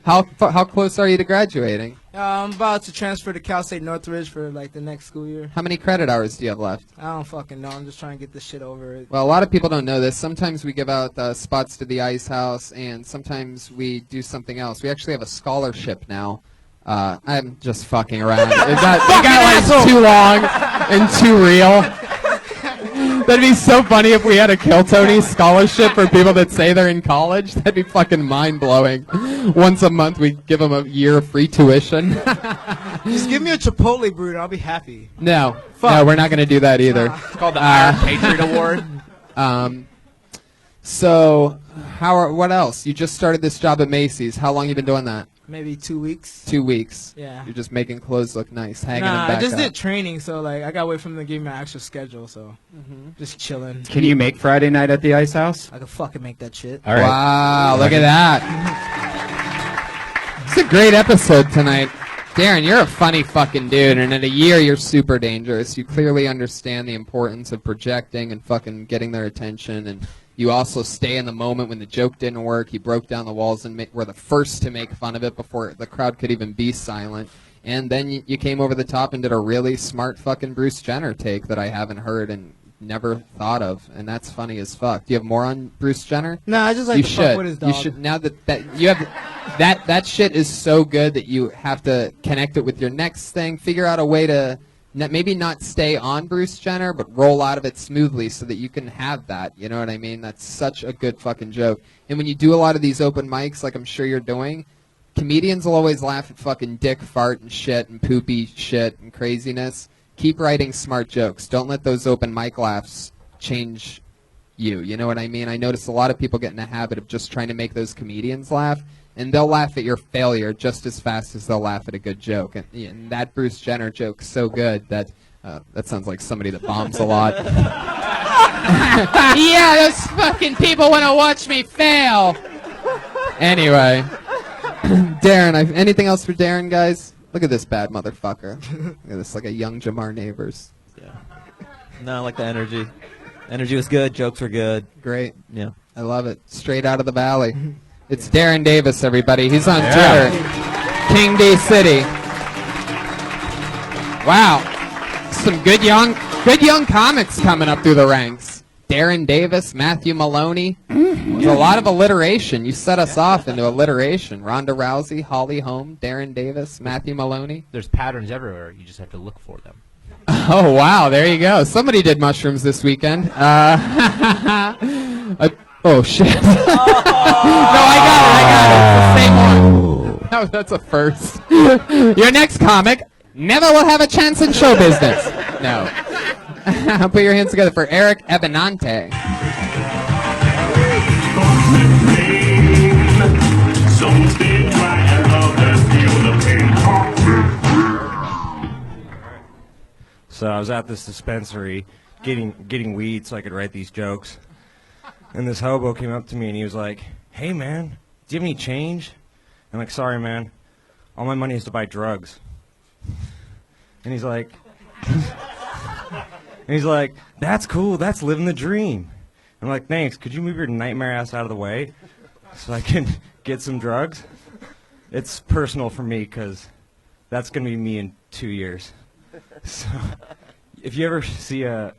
How close are you to graduating? I'm about to transfer to Cal State Northridge for like the next school year. How many credit hours do you have left? I don't fucking know. I'm just trying to get this shit over it. Well, a lot of people don't know this. Sometimes we give out spots to the Ice House, and sometimes we do something else. We actually have a scholarship now. I'm just fucking around. That got like too long and too real. That'd be so funny if we had a Kill Tony scholarship for people that say they're in college. That'd be fucking mind-blowing. Once a month, we give them a year of free tuition. Just give me a Chipotle burrito. I'll be happy. No, we're not going to do that either. It's called the Iron Patriot Award. So, what else? You just started this job at Macy's. How long you been doing that? Maybe 2 weeks. 2 weeks. Yeah. You're just making clothes look nice, hanging them Nah, back I just up. did training, so like I gotta wait for them to give me my actual schedule. So just chilling. Can you make Friday night at the Ice House? I could fucking make that shit. All right. Wow, look at that. It's a great episode tonight. Darren, you're a funny fucking dude, and in a year you're super dangerous. You clearly understand the importance of projecting and fucking getting their attention, and you also stay in the moment when the joke didn't work. You broke down the walls and were the first to make fun of it before the crowd could even be silent. And then you came over the top and did a really smart fucking Bruce Jenner take that I haven't heard and never thought of, and that's funny as fuck. Do you have more on Bruce Jenner? Nah, I just like you to should. fuck with his dog. You should. Now that you have that shit is so good that you have to connect it with your next thing. Figure out a way to maybe not stay on Bruce Jenner, but roll out of it smoothly so that you can have that. You know what I mean? That's such a good fucking joke. And when you do a lot of these open mics, like I'm sure you're doing, comedians will always laugh at fucking dick fart and shit and poopy shit and craziness. Keep writing smart jokes. Don't let those open mic laughs change you. You know what I mean? I notice a lot of people get in a habit of just trying to make those comedians laugh, and they'll laugh at your failure just as fast as they'll laugh at a good joke. And that Bruce Jenner joke's so good that that sounds like somebody that bombs a lot. Yeah, those fucking people want to watch me fail. Anyway, Darren, anything else for Darren, guys? Look at this bad motherfucker. Look at this, like a young Jamar Neighbors. Yeah. No, I like the energy. Energy was good. Jokes were good. Great. Yeah. I love it. Straight out of the valley. It's Darren Davis, everybody. He's on Twitter. King D City. Wow. Some good young comics coming up through the ranks. Darren Davis, Matthew Maloney. There's a lot of alliteration. You set us off into alliteration. Ronda Rousey, Holly Holm, Darren Davis, Matthew Maloney. There's patterns everywhere. You just have to look for them. Oh, wow. There you go. Somebody did mushrooms this weekend. Oh, shit. No, I got it. It's the same one. No, that's a first. Your next comic never will have a chance in show business. No. Put your hands together for Eric Ebenante. So So I was at this dispensary getting weed so I could write these jokes. And this hobo came up to me and he was like, "Hey man, do you have any change?" I'm like, "Sorry man, all my money is to buy drugs." And he's like, "That's cool, that's living the dream." I'm like, "Thanks, could you move your nightmare ass out of the way so I can get some drugs?" It's personal for me because that's going to be me in 2 years. So if you ever see and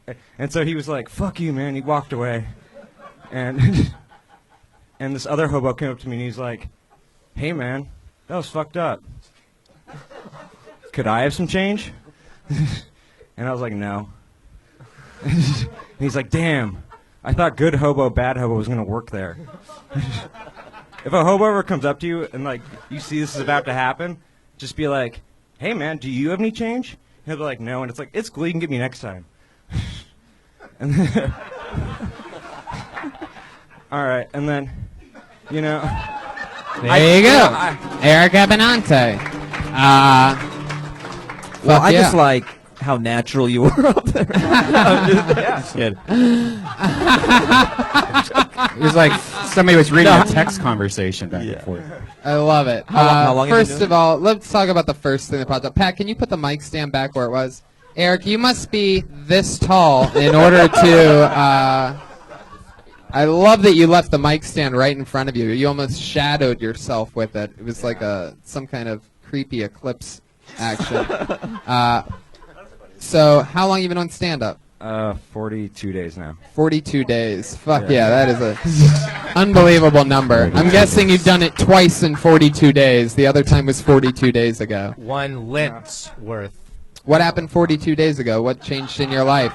so he was like, "Fuck you, man." He walked away. And this other hobo came up to me and he's like, "Hey man, that was fucked up. Could I have some change?" And I was like, "No." And he's like, "Damn, I thought good hobo, bad hobo was gonna work there." If a hobo ever comes up to you and like you see this is about to happen, just be like, "Hey man, do you have any change?" And he'll be like, "No," and it's like, "It's cool, you can get me next time." And then all right, and then, you know. There you go. Eric Abinante. Well, I yeah. just like how natural you were up there. Just kidding. It was like somebody was reading a text conversation back and forth. I love it. How long have you First been of all, let's talk about the first thing that popped up. Pat, can you put the mic stand back where it was? Eric, you must be this tall in order to... I love that you left the mic stand right in front of you. You almost shadowed yourself with it. It was like some kind of creepy eclipse action. So how long have you been on stand-up? 42 days now. 42 days. Fuck yeah, that is a unbelievable number. I'm guessing you've done it twice in 42 days. The other time was 42 days ago. 1 lint's worth. What happened 42 days ago? What changed in your life?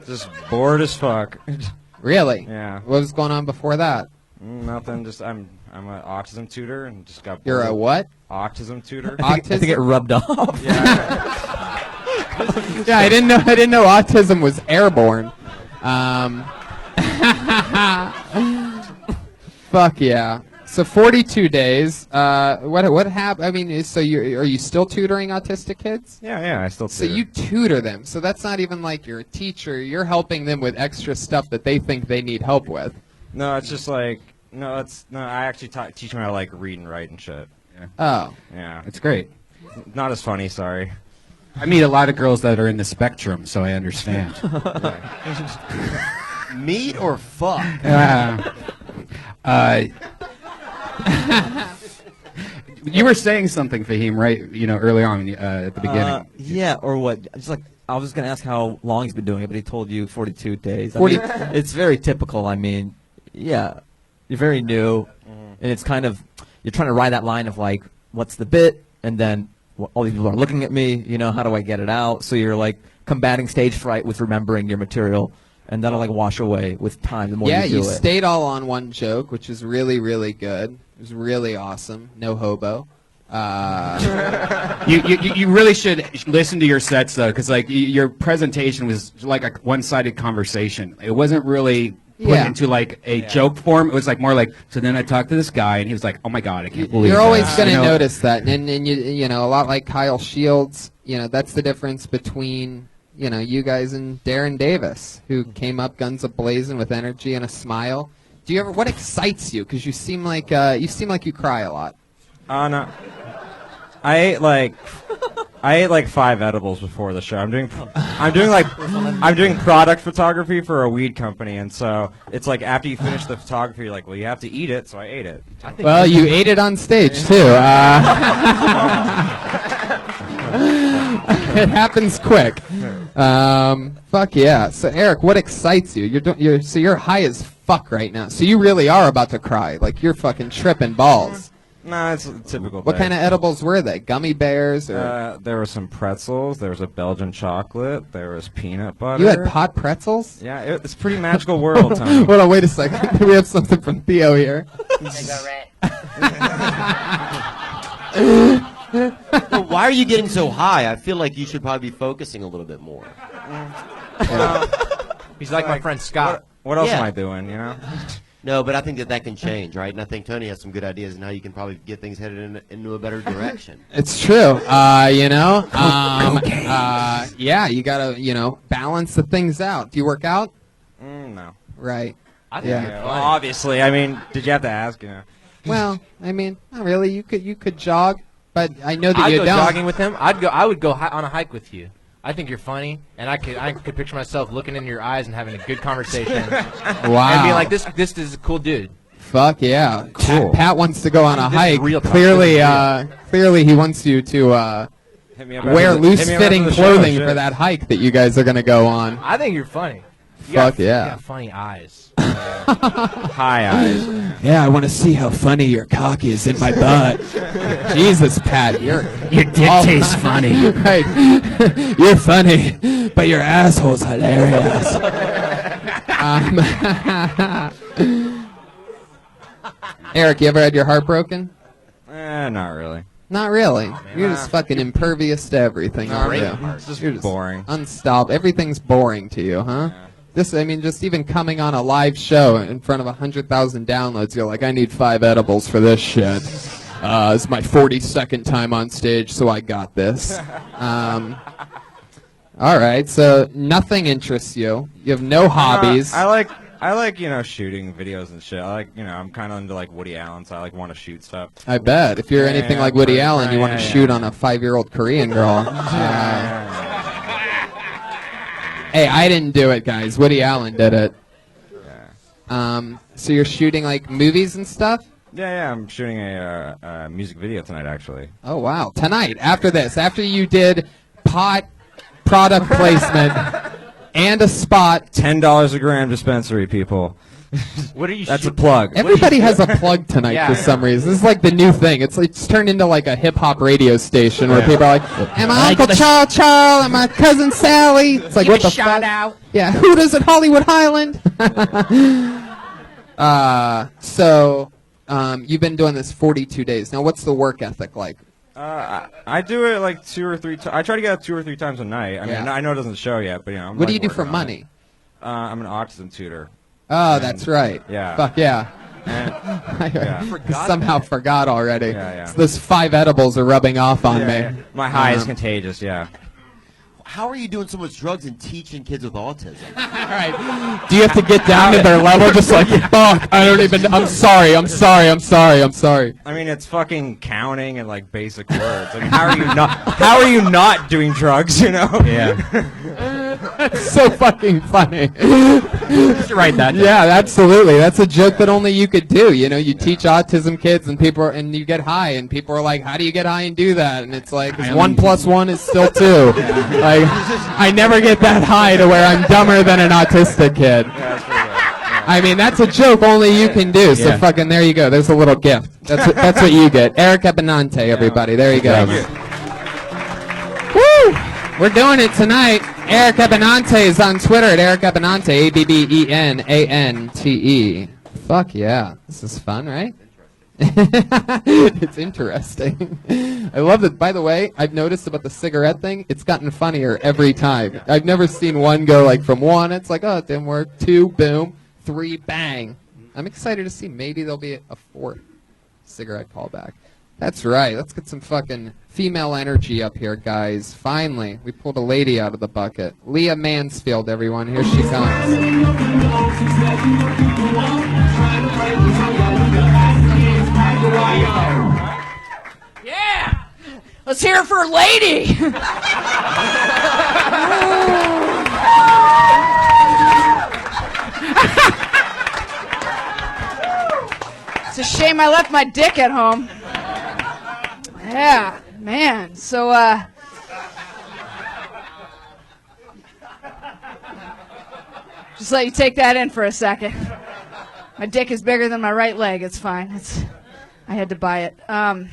Just bored as fuck. Really? Yeah. What was going on before that? Nothing. Just I'm an autism tutor and just got bored. You're a what? Autism tutor. I think it rubbed off. Yeah. Yeah, I didn't know autism was airborne. Fuck yeah. So 42 days. What happened? I mean, so are you still tutoring autistic kids? Yeah, I still tutor. So you tutor them. So that's not even like you're a teacher. You're helping them with extra stuff that they think they need help with. No, it's just like I actually teach them how to like read and write and shit. Yeah. Oh. Yeah. It's great. Not as funny, sorry. I meet a lot of girls that are in the spectrum, so I understand. Meat or fuck? You were saying something, Fahim, right? You know, early on at the beginning. Yeah, or what? Just like I was going to ask how long he's been doing it, but he told you 42 days. 40 I mean, it's very typical. I mean, yeah, you're very new, and it's kind of you're trying to ride that line of like, what's the bit, and then all these people are looking at me. You know, how do I get it out? So you're like combating stage fright with remembering your material. And that'll like wash away with time. The more you do it. Yeah, you stayed all on one joke, which is really, really good. It was really awesome. No hobo. You really should listen to your sets though, because like your presentation was like a one-sided conversation. It wasn't really put into like a joke form. It was like more like. So then I talked to this guy, and he was like, "Oh my god, I can't believe." You're always going to You know? notice that, and you know a lot like Kyle Shields. You know that's the difference between. You know, you guys and Darren Davis, who came up guns a-blazing with energy and a smile. Do you ever? What excites you? Because you seem like you cry a lot. No. I ate like 5 edibles before the show. I'm doing product photography for a weed company, and so it's like after you finish the photography, you're like, well, you have to eat it, so I ate it. Well, you ate it on stage too. It happens quick. Fuck yeah. So Eric, what excites you? You're high as fuck right now. So you really are about to cry. Like you're fucking tripping balls. Nah, it's a typical. What kind of edibles were they? Gummy bears or? There were some pretzels. There was a Belgian chocolate. There was peanut butter. You had pot pretzels? Yeah, it's a pretty magical world, Tony. Hold on, wait a second. Do we have something from Theo here? Well, why are you getting so high? I feel like you should probably be focusing a little bit more. He's like my friend Scott. What else am I doing? You know. No, but I think that can change, right? And I think Tony has some good ideas on how you can probably get things headed into a better direction. It's true. You know, yeah, you gotta, balance the things out. Do you work out? No. Right. I think Yeah. you're Well, funny. obviously, I mean, did you have to ask? Well, I mean, not really. You could jog, but I know that I'd you go don't. jogging with him. I would go on a hike with you. I think you're funny, and I could picture myself looking into your eyes and having a good conversation. Wow. And being like, this is a cool dude. Fuck yeah. Cool. Pat wants to go on a This is hike. real talk. Clearly, This is clearly he wants you to Hit me up wear after the- hit me up loose-fitting after the show, clothing shit. for that hike that you guys are gonna go on. I think you're funny. You Fuck got, yeah. You got funny eyes. High eyes. Yeah, I want to see how funny your cock is in my butt. Jesus, Pat, your dick tastes funny. Right. You're funny, but your asshole's hilarious. Eric, you ever had your heart broken? Not really. Not really. You're just fucking impervious to everything, aren't you? It's just You're just boring. unstoppable. Everything's boring to you, huh? Just even coming on a live show in front of 100,000 downloads, you're like, I need 5 edibles for this shit. It's my 42nd time on stage, so I got this. All right, so nothing interests you. You have no hobbies. I like shooting videos and shit. I'm kind of into like Woody Allen, so I want to shoot stuff. I bet. If you're anything like Woody Allen, you want to shoot on a 5-year-old Korean girl. Hey, I didn't do it, guys. Woody Allen did it. So you're shooting like movies and stuff? Yeah, I'm shooting a music video tonight, actually. Oh wow! Tonight, after this, after you did pot product placement and a spot. $10 a gram dispensary, people. What are you? That's a plug. Everybody has a plug tonight for some reason. This is like the new thing. It's turned into like a hip hop radio station where people are like, "And my Uncle Charles, and my cousin Sally." It's like, what the fuck? out. Yeah, who does it? Hollywood Highland. So you've been doing this 42 days. Now, what's the work ethic like? I do it like 2 or 3 times. I try to get out 2 or 3 times a night. I mean, I know it doesn't show yet, but I'm What do like you do for working on money? it. I'm an autism tutor. Oh, that's right. Yeah. Fuck yeah. Yeah. Somehow forgot already. Yeah. So those 5 edibles are rubbing off on me. Yeah. My high is contagious, yeah. How are you doing so much drugs and teaching kids with autism? Right. Do you have to get down to their level just like, fuck, I'm sorry. I mean, it's fucking counting and like basic words. I mean, how are you not doing drugs, Yeah. That's so fucking funny. Just write that down. Yeah, absolutely. That's a joke that only you could do. You teach autism kids and and you get high and people are like, how do you get high and do that? And it's like, 1 + 1 is still 2. Like, I never get that high to where I'm dumber than an autistic kid. I mean, that's a joke only you can do. So fucking there you go. There's a little gift. That's what you get. Eric Ebenante, everybody. There you go. Woo! We're doing it tonight. Eric Ebenante is on Twitter at Eric Ebenante, ABBENANTE. Fuck yeah. This is fun, right? It's interesting. I love it. By the way, I've noticed about the cigarette thing, it's gotten funnier every time. I've never seen one go like from 1, it's like, oh, it didn't work, 2, boom, 3, bang. I'm excited to see maybe there'll be a 4th cigarette callback. That's right. Let's get some fucking female energy up here, guys. Finally, we pulled a lady out of the bucket. Leah Mansfield, everyone. Here she comes. Yeah! Let's hear it for a lady! It's a shame I left my dick at home. Yeah, man. So, just let you take that in for a second. My dick is bigger than my right leg. It's fine. I had to buy it. A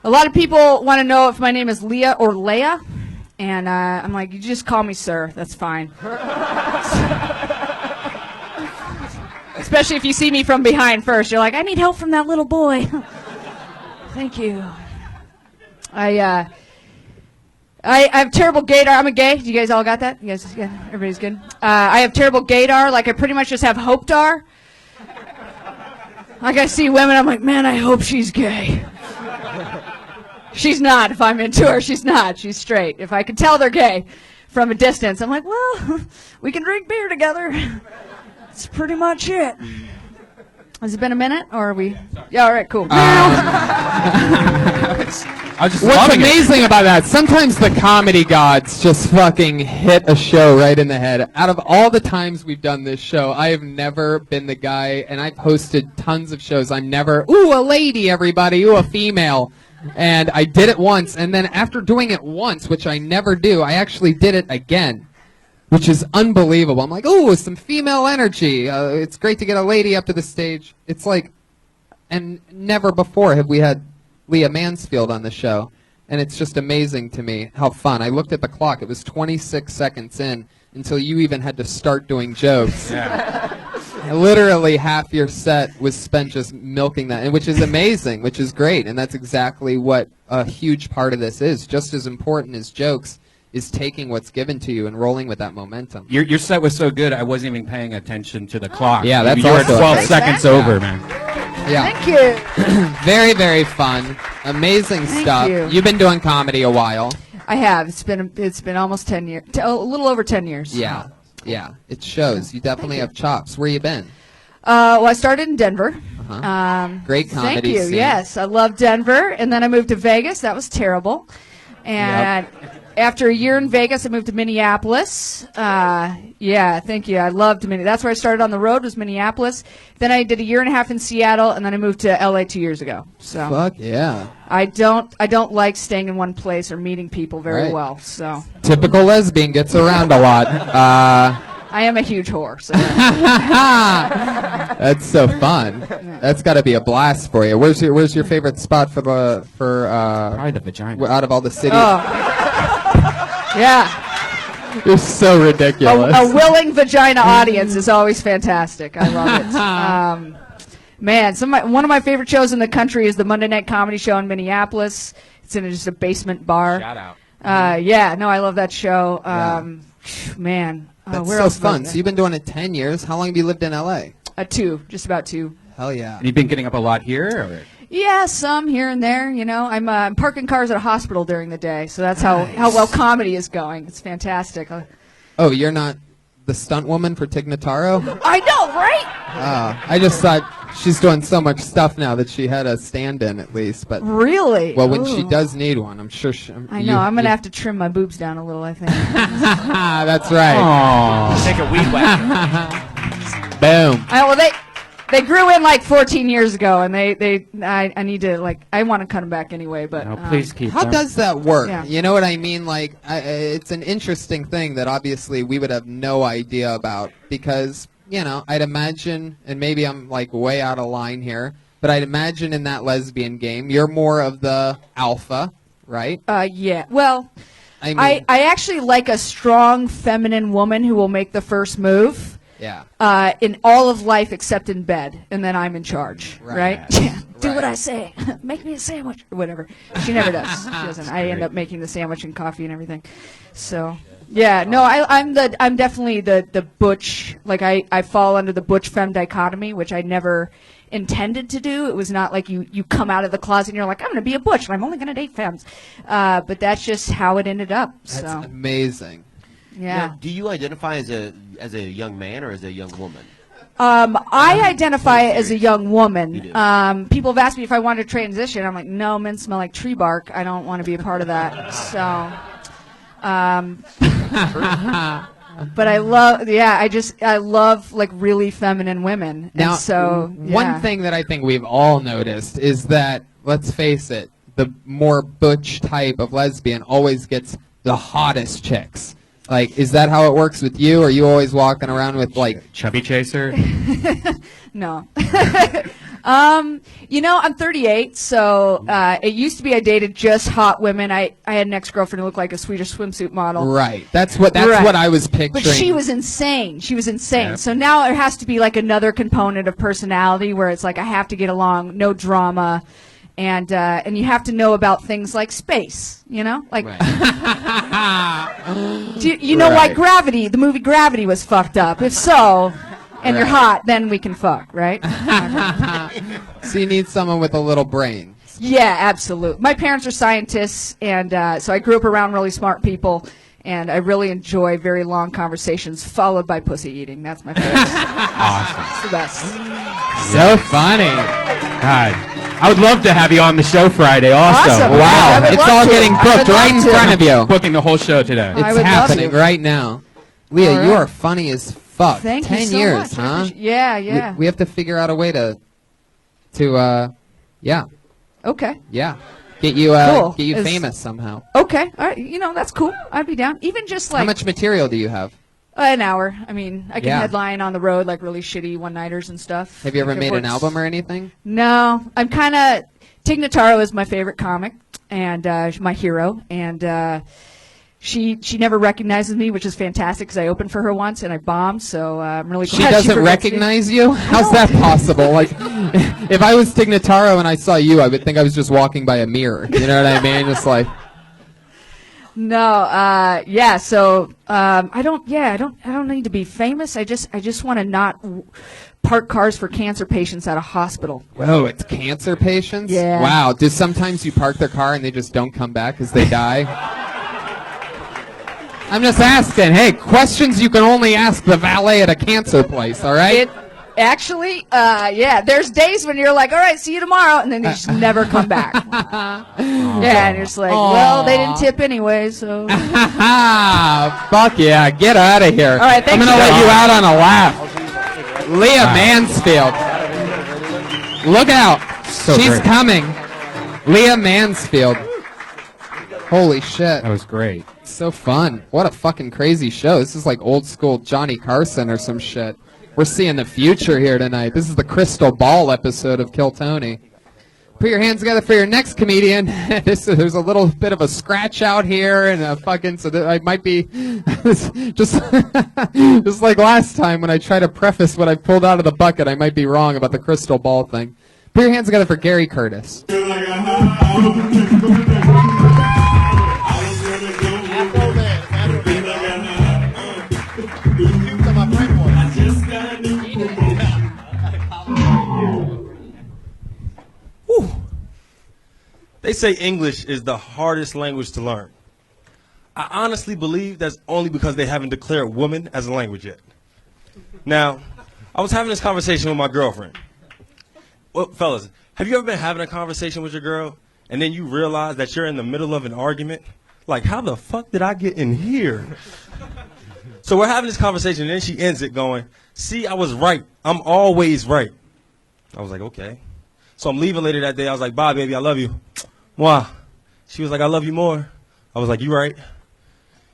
lot of people want to know if my name is Leah or Leah. And I'm like, you just call me sir. That's fine. Especially if you see me from behind first. You're like, I need help from that little boy. Thank you. I have terrible gaydar. I'm a gay. You guys all got that? You guys, everybody's good. I have terrible gaydar. Like I pretty much just have hope-dar. Like I see women, I'm like, man, I hope she's gay. She's not. If I'm into her, she's not. She's straight. If I can tell they're gay from a distance, I'm like, well, we can drink beer together. That's pretty much it. Has it been a minute, or are we? Yeah, all right, cool. What's amazing about that, sometimes the comedy gods just fucking hit a show right in the head. Out of all the times we've done this show, I have never been the guy, and I've hosted tons of shows. I'm never, ooh, a lady, everybody, ooh, a female. And I did it once, and then after doing it once, which I never do, I actually did it again, which is unbelievable. I'm like, ooh, some female energy. It's great to get a lady up to the stage. It's like, and never before have we had Leah Mansfield on the show. And it's just amazing to me how fun. I looked at the clock. It was 26 seconds in until you even had to start doing jokes. Yeah. Literally half your set was spent just milking that, and which is amazing, which is great. And that's exactly what a huge part of this is. Just as important as jokes is taking what's given to you and rolling with that momentum. Your set was so good, I wasn't even paying attention to the clock. Yeah, that's you were also 12 seconds over, man. Yeah. Thank you. Very, very fun. Amazing stuff. you. You've been doing comedy a while. I have. It's been almost 10 years. A little over 10 years. Yeah. Yeah. It shows. You definitely have chops. Where you been? Well, I started in Denver. Great comedy Thank you. scene. Yes, I love Denver, and then I moved to Vegas. That was terrible. And after a year in Vegas, I moved to Minneapolis. Yeah, thank you. I loved Minneapolis. That's where I started on the road, was Minneapolis. Then I did a year and a half in Seattle, and then I moved to LA 2 years ago. So Fuck yeah. I don't like staying in one place or meeting people very Right. well. So Typical lesbian, gets around a lot. I am a huge whore. So That's so fun. That's got to be a blast for you. Where's your favorite spot for Probably the vagina. out of all the cities? Oh. Yeah. You're so ridiculous. A willing vagina audience is always fantastic. I love it. Man, one of my favorite shows in the country is the Monday Night Comedy Show in Minneapolis. It's in just a basement bar. Shout out. Yeah, no, I love that show. Man, That's where so else fun. was So you've been doing it 10 years. How long have you lived in LA? just about 2. Hell yeah. And you've been getting up a lot here? Or? Yeah, some here and there. You know, I'm parking cars at a hospital during the day, so that's how well comedy is going. It's fantastic. Oh, you're not the stunt woman for Tig Notaro? I know, right? I just thought she's doing so much stuff now that she had a stand-in at least. But Really? well, when she Ooh. does need one, I'm sure. I know. I'm gonna have to trim my boobs down a little, I think. That's right. Take a weed whacker. Boom. Well, they grew in like 14 years ago, and I need to I want to cut them back anyway. But No, please keep How them. does that work? Yeah. You know what I mean? Like, it's an interesting thing that obviously we would have no idea about because, you know, I'd imagine, and maybe I'm like way out of line here, but I'd imagine in that lesbian game, you're more of the alpha, right? yeah. Well, I mean, I actually like a strong feminine woman who will make the first move. yeah. In all of life except in bed, and then I'm in charge, right? Yeah. Do Right. what I say. Make me a sandwich or whatever. She never does. She doesn't. I end up making the sandwich and coffee and everything. So, yeah, no, I'm definitely the butch. Like I fall under the butch femme dichotomy, which I never intended to do. It was not like you come out of the closet and you're like, I'm going to be a butch and I'm only going to date femmes. But that's just how it ended up. That's So, amazing. yeah. Now, do you identify as a young man or as a young woman? I identify as a young You woman. do. People have asked me if I want to transition. I'm like, no, men smell like tree bark. I don't want to be a part of that. So, but I love, I love like really feminine women. Now, and so one yeah. thing that I think we've all noticed is that, let's face it, the more butch type of lesbian always gets the hottest chicks. Like, is that how it works with you? Or are you always walking around with, like... Chubby chaser? No. You know, I'm 38, so it used to be I dated just hot women. I had an ex-girlfriend who looked like a Swedish swimsuit model. Right. That's what I was picturing. But she was insane. Yeah. So now there has to be like another component of personality where it's like I have to get along, no drama, and you have to know about things like space, you know, like do you know why Gravity, the movie Gravity, was fucked up? If so, and you're hot, then we can fuck, right? So you need someone with a little brain. Yeah, absolutely. My parents are scientists, and so I grew up around really smart people, and I really enjoy very long conversations followed by pussy eating. That's my favorite. Awesome. It's the best. So funny. God. I would love to have you on the show Friday also. Awesome. Wow. Yeah, I would It's love all to. getting I booked would love right in to. front of you. Booking the whole show today. I It's would love happening to. right now. Leah, All you right. are funny as fuck. Thank 10 you so years, much. I huh? appreciate- Yeah, yeah. We have to figure out a way to yeah, Okay. get you Cool. get you Is- famous somehow. Okay. All right. You know, that's cool. I'd be down. Even just How like much material do you have? an hour. I mean, I can Yeah. headline on the road like really shitty one-nighters and stuff. Have you ever If it made an works. album or anything? No. I'm kind of Tig Notaro is my favorite comic and my hero, and she never recognizes me, which is fantastic because I opened for her once and I bombed. So I'm really She glad doesn't forgets me. recognize you? How's that possible? Like, if I was Tig Notaro and I saw you, I would think I was just walking by a mirror. You know what I mean? Just like, No, yeah. So I don't need to be famous. I just want to not park cars for cancer patients at a hospital. whoa, it's cancer patients? Yeah. Wow. Do sometimes you park their car and they just don't come back because they die? I'm just asking. Hey, questions you can only ask the valet at a cancer place, all right? It actually, yeah. There's days when you're like, all right, see you tomorrow, and then they just never come back. Yeah, and you're just like, well, they didn't tip anyway, so. Fuck yeah, get out of here. All right, I'm thanks, going to let Joe. you out on a laugh. Leah Mansfield. Look out. She's great. coming. Leah Mansfield. Holy shit. That was great. So fun. What a fucking crazy show. This is like old school Johnny Carson or some shit. We're seeing the future here tonight. This is the Crystal Ball episode of Kill Tony. Put your hands together for your next comedian. There's a little bit of a scratch out here and a fucking, so that I might be just just like last time when I try to preface what I pulled out of the bucket, I might be wrong about the crystal ball thing. Put your hands together for Gary Curtis. They say English is the hardest language to learn. I honestly believe that's only because they haven't declared woman as a language yet. Now, I was having this conversation with my girlfriend. Well, fellas, have you ever been having a conversation with your girl and then you realize that you're in the middle of an argument? Like, how the fuck did I get in here? So we're having this conversation and then she ends it going, see, I was right. I'm always right. I was like, okay. So I'm leaving later that day. I was like, bye, baby. I love you. Mwah. She was like, I love you more. I was like, you right.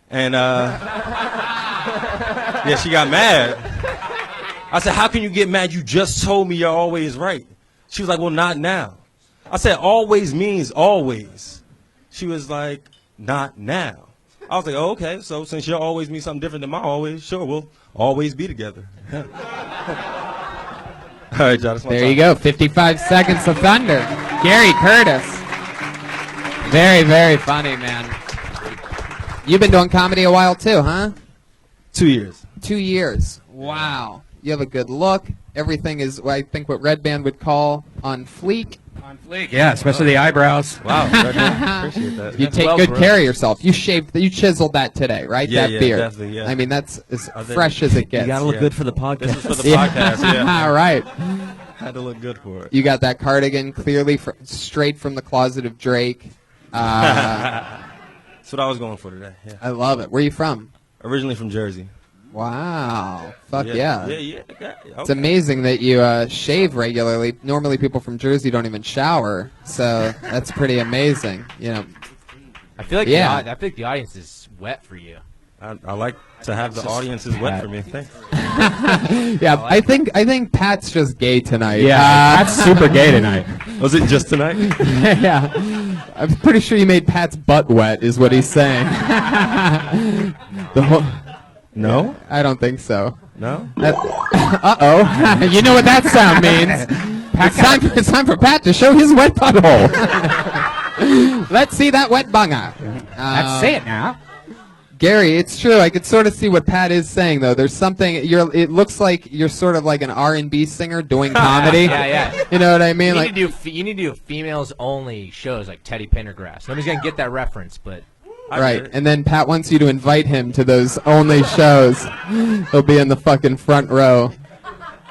And, yeah, she got mad. I said, how can you get mad? You just told me you're always right. She was like, well, not now. I said, always means always. She was like, not now. I was like, oh, okay. So since your always means something different than my always, sure, we'll always be together. All right, John, that's my There time. you go. 55 seconds of thunder. Gary Curtis. Very, very funny, man. You've been doing comedy a while too, huh? 2 years. 2 years. Wow. You have a good look. Everything is, I think, what Red Band would call on fleek. On fleek, yeah, especially the eyebrows. Wow, appreciate that. You take good care of yourself. You chiseled that today, right? Yeah, that yeah, beard. definitely, yeah. I mean, that's as I think- fresh as it gets. You gotta look good for the podcast. This is for the podcast, yeah. All right. Had to look good for it. You got that cardigan clearly straight from the closet of Drake. That's what I was going for today. Yeah. I love it. Where are you from? Originally from Jersey. Wow. Fuck yeah. Yeah. It's amazing that you shave regularly. Normally people from Jersey don't even shower, so that's pretty amazing. You know. I feel like Yeah. I think the audience is wet for you. I like to have the audiences wet for me. Thanks. Yeah, I think Pat's just gay tonight. Yeah, Pat's super gay tonight. Was it just tonight? Yeah. I'm pretty sure you made Pat's butt wet, is what he's saying. The whole. No? I don't think so. No? Uh-oh. You know what that sound means. It's time for Pat to show his wet butthole. Let's see that wet bunga. Let's see it now. Gary, it's true. I could sort of see what Pat is saying, though. There's something. It looks like you're sort of like an R&B singer doing comedy. Yeah. You know what I mean? You need to do females only shows like Teddy Pendergrass. Nobody's gonna get that reference, but. Right, and then Pat wants you to invite him to those only shows. He'll be in the fucking front row,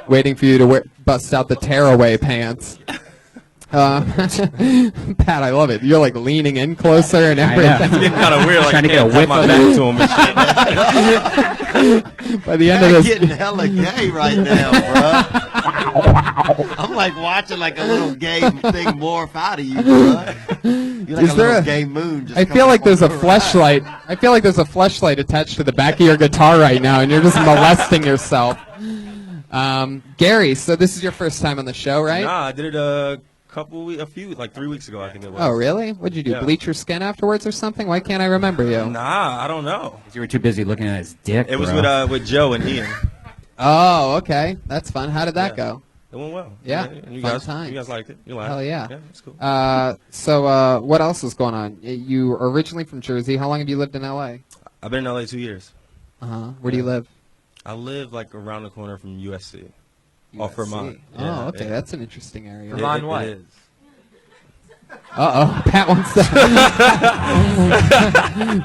waiting for you to bust out the tearaway pants. Pat, I love it. You're like leaning in closer and everything. It's getting kind of weird. Like Trying to get a whiff my of back it. to him and shit. By the end of I'm this, getting hella gay right now, bro. I'm like watching like a little gay thing morph out of you, bro. You're like Is a there little a- gay moon. Just I feel coming like there's a on the horizon. fleshlight. I feel like there's a fleshlight attached to the back of your guitar right now, and you're just molesting yourself. Gary, so this is your first time on the show, right? Nah, I did it like 3 weeks ago, I think it was. Oh, really? What'd you do? Yeah. Bleach your skin afterwards or something? Why can't I remember you? Nah, I don't know. You were too busy looking at his dick. It was bro. with Joe and Ian. Oh, okay. That's fun. How did that go? It went well. Yeah, And you fun guys, times. you guys liked it. You laughed. Hell yeah. Yeah, it's cool. So what else is going on? You are originally from Jersey. How long have you lived in L.A.? I've been in LA 2 years. Where do you live? I live like around the corner from USC. Off Vermont. Oh, okay. Yeah. That's an interesting area. Vermont what? It is. Uh-oh. Pat wants that.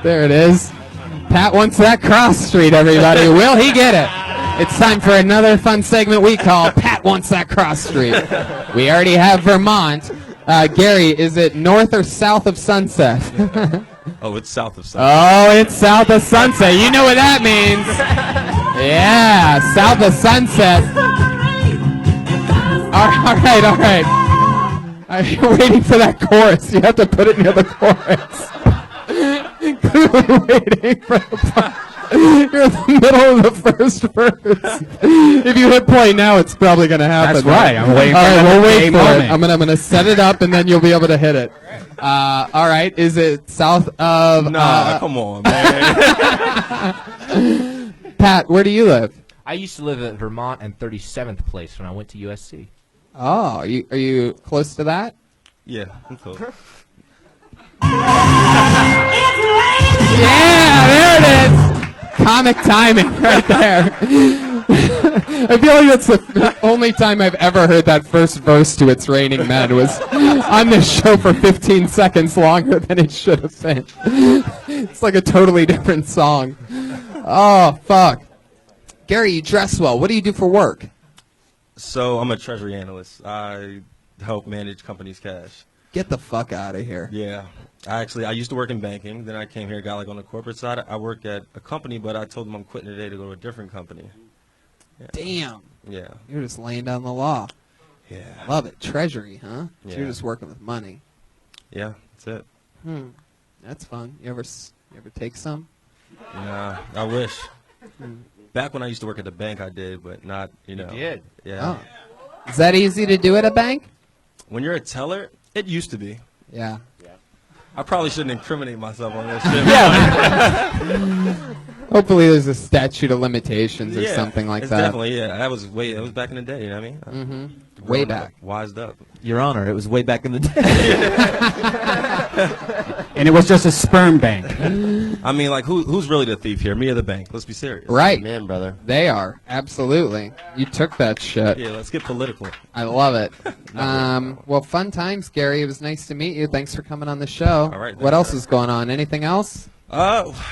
There it is. Pat wants that cross street, everybody. Will he get it? It's time for another fun segment we call Pat Wants That Cross Street. We already have Vermont. Gary, is it north or south of Sunset? Oh, it's south of Sunset. Oh, it's south of Sunset. You know what that means. Yeah, south of Sunset. All right. You're waiting for that chorus. You have to put it near the chorus. Clearly waiting for the part. You're in the middle of the first verse. If you hit play now, it's probably going to happen. That's right. I'm waiting for All right, another we'll wait gay for it. moment. I'm gonna set it up, and then you'll be able to hit it. All right. Is it south of? Nah, come on, man. Pat, where do you live? I used to live at Vermont and 37th Place when I went to USC. Oh, are you close to that? Yeah, I'm close. Yeah, there it is. Comic timing right there. I feel like that's the only time I've ever heard that first verse to It's Raining Men was on this show for 15 seconds longer than it should have been. It's like a totally different song. Oh, fuck. Gary, you dress well. What do you do for work? So I'm a treasury analyst. I help manage companies' cash. Get the fuck out of here. Yeah. I used to work in banking. Then I came here, got like on the corporate side. I work at a company, but I told them I'm quitting today to go to a different company. Yeah. Damn. Yeah. You're just laying down the law. Yeah. Love it. Treasury, huh? So Yeah. you're just working with money. Yeah, that's it. That's fun. You ever take some? Nah, I wish. Back when I used to work at the bank, I did, but not, You did? Yeah. Oh. Is that easy to do at a bank? When you're a teller, it used to be. Yeah. I probably shouldn't incriminate myself on this shit. Yeah. Hopefully there's a statute of limitations or Yeah, something like it's that. Definitely, yeah. That was back in the day, you know what I mean? Mm-hmm. Way back. Wised up. Your Honor, it was way back in the day. And it was just a sperm bank. I mean, like, who's really the thief here? Me or the bank? Let's be serious. Right. Man, brother. They are. Absolutely. You took that shit. Yeah, let's get political. I love it. Well, fun times, Gary. It was nice to meet you. Thanks for coming on the show. All right, What else is going on? Anything else?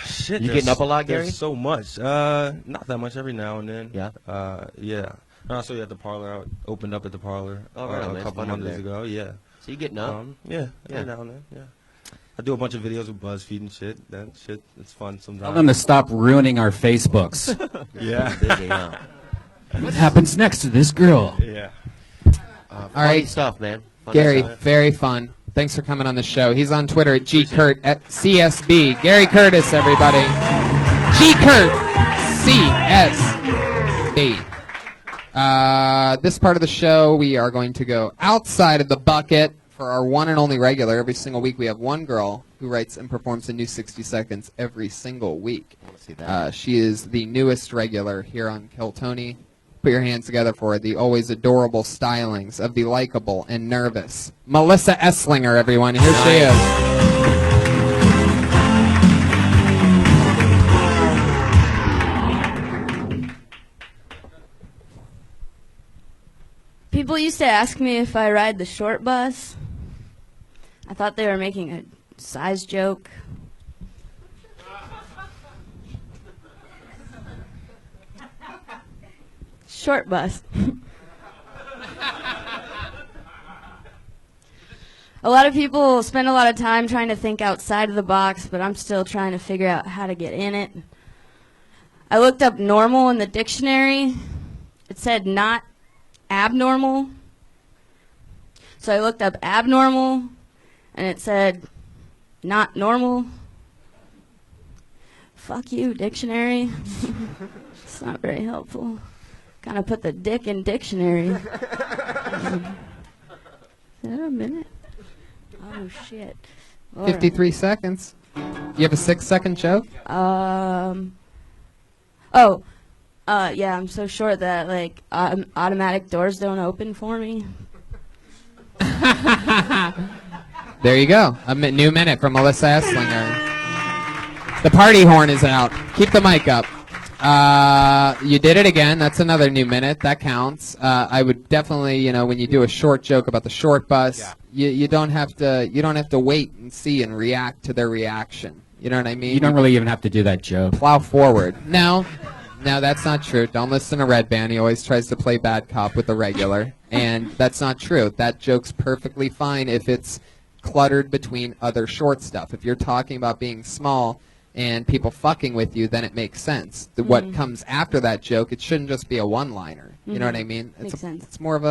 Shit. You there's- getting up a lot, Gary? There's so much. Not that much every now and then. Yeah? Yeah. And I saw you at the parlor. I opened up at the parlor Oh, right on, man. a It's couple fun over Mondays there. ago. Yeah. So you getting up? Yeah. Yeah. Every now and then. Yeah. I do a bunch of videos with BuzzFeed and shit. That shit, it's fun sometimes. Tell them to stop ruining our Facebooks. Yeah. Busy, huh? What happens next to this girl? Yeah. All right. stuff, man. Fun Gary, stuff. very fun. Thanks for coming on the show. He's on Twitter at GKurt at CSB. Gary Curtis, everybody. GKurt CSB. This part of the show, we are going to go outside of the bucket for our one and only regular. Every single week we have one girl who writes and performs a new 60 seconds every single week. See that? She is the newest regular here on Kill Tony. put your hands together for the always adorable stylings of the likable and nervous Melissa Esslinger, everyone. Here she is. People used to ask me if I ride the short bus. I thought they were making a size joke. Short bus. A lot of people spend a lot of time trying to think outside of the box, but I'm still trying to figure out how to get in it. I looked up normal in the dictionary. It said not abnormal. So I looked up abnormal, and it said not normal. Fuck you, dictionary. It's not very helpful. Kind of put the dick in dictionary. Is that a minute? Oh, shit. All 53 seconds. You have a 6-second joke? Yeah, I'm so short that, like, automatic doors don't open for me. There you go. A new minute from Melissa Esslinger. The party horn is out. Keep the mic up. You did it again. That's another new minute. That counts. I would definitely, when you do a short joke about the short bus, you don't have to wait and see and react to their reaction. You know what I mean? You don't really even have to do that joke. Plow forward. No, that's not true. Don't listen to Red Band. He always tries to play bad cop with the regular, and that's not true. That joke's perfectly fine if it's cluttered between other short stuff. If you're talking about being small and people fucking with you, then it makes sense. What comes after that joke, it shouldn't just be a one-liner. You know what I mean? Makes sense. It's more of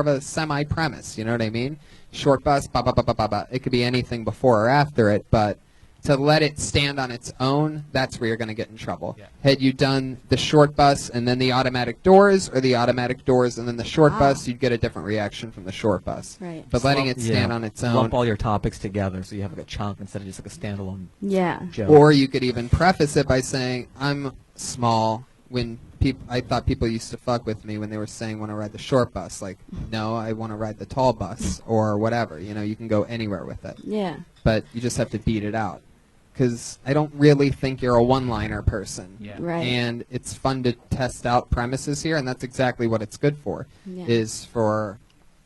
a semi-premise. You know what I mean? Short bus, ba ba ba ba ba ba. It could be anything before or after it, but to let it stand on its own, that's where you're going to get in trouble. Yeah. Had you done the short bus and then the automatic doors, or the automatic doors and then the short bus, you'd get a different reaction from the short bus. Right. But letting it stand on its own. Lump all your topics together so you have like a chunk instead of just like a standalone joke. Or you could even preface it by saying, I'm small. When I thought people used to fuck with me when they were saying, want to ride the short bus. Like, no, I want to ride the tall bus or whatever. You can go anywhere with it. Yeah. But you just have to beat it out. Because I don't really think you're a one-liner person. Yeah. Right. And it's fun to test out premises here, and that's exactly what it's good for, is for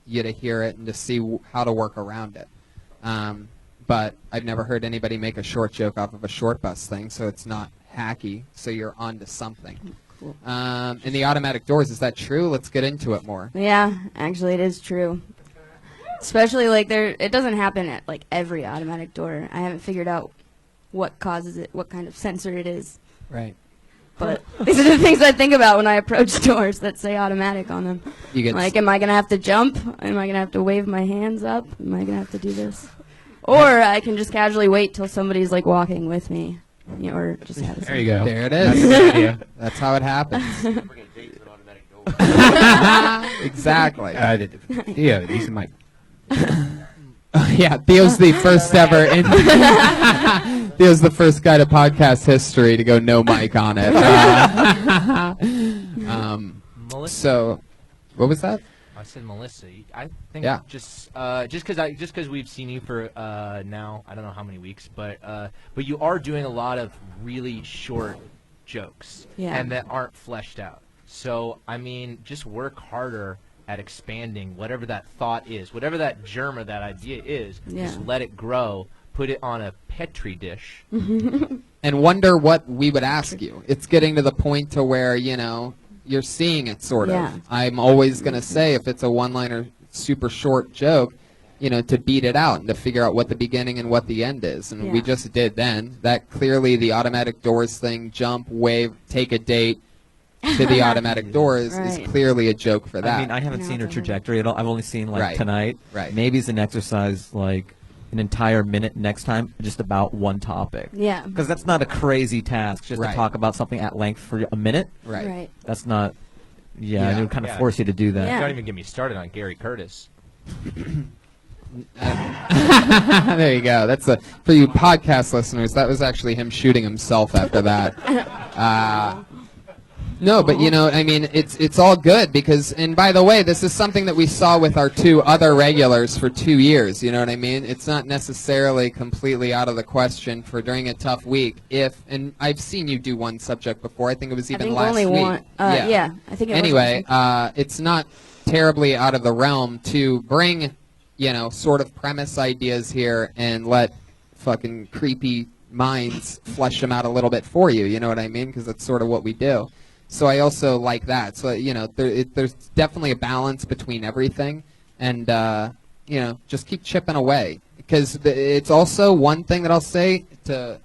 you to hear it and to see how to work around it. But I've never heard anybody make a short joke off of a short bus thing, so it's not hacky, so you're onto something. Cool. And the automatic doors, is that true? Let's get into it more. Yeah, actually it is true. Especially, like, it doesn't happen at, like, every automatic door. I haven't figured out what causes it, what kind of sensor it is. Right. But these are the things I think about when I approach doors that say automatic on them. Like, am I going to have to jump? Am I going to have to wave my hands up? Am I going to have to do this? Or I can just casually wait till somebody's, like, walking with me. Or just have a There you go. There it That's is. a good idea. That's how it happens. Exactly. Theo, these are my... Yeah, Theo's the first ever. Theo's the first guy to podcast history to go no mic on it. So, what was that? I said Melissa. I think Yeah. just because we've seen you for now, I don't know how many weeks, but you are doing a lot of really short jokes and that aren't fleshed out. So I mean, just work harder at expanding whatever that thought is, whatever that germ or that idea is. Just let it grow. Put it on a petri dish. And wonder what we would ask you. It's getting to the point to where, you're seeing it sort of. Yeah. I'm always going to say, if it's a one-liner super short joke, to beat it out and to figure out what the beginning and what the end is. And we just did then. That clearly the automatic doors thing, jump, wave, take a date, to the automatic doors is clearly a joke for that. I mean, I haven't seen her trajectory at all. I've only seen, like, tonight. Right. Maybe it's an exercise, like, an entire minute next time just about one topic. Yeah. Because that's not a crazy task, just to talk about something at length for a minute. Right. That's not... Yeah, it would kind of force you to do that. Don't even get me started on Gary Curtis. There you go. That's for you podcast listeners. That was actually him shooting himself after that. No, but I mean, it's all good because, and by the way, this is something that we saw with our 2 other regulars for 2 years. You know what I mean? It's not necessarily completely out of the question for during a tough week. And I've seen you do one subject before. I think it was even last only week. one. Yeah, I think it was. Anyway, it's not terribly out of the realm to bring, sort of premise ideas here and let fucking creepy minds flesh them out a little bit for you. You know what I mean? Because that's sort of what we do. So I also like that. So, there's definitely a balance between everything. And, just keep chipping away. Because it's also one thing that I'll say to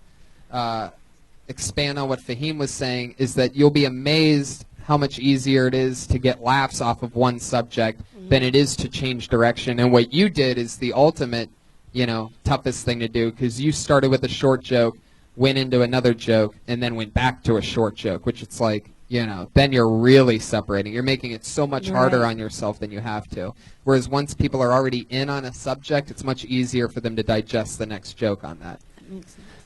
expand on what Fahim was saying is that you'll be amazed how much easier it is to get laughs off of one subject than it is to change direction. And what you did is the ultimate, toughest thing to do because you started with a short joke, went into another joke, and then went back to a short joke, which it's like, then you're really separating. You're making it so much harder on yourself than you have to. Whereas once people are already in on a subject, it's much easier for them to digest the next joke on that.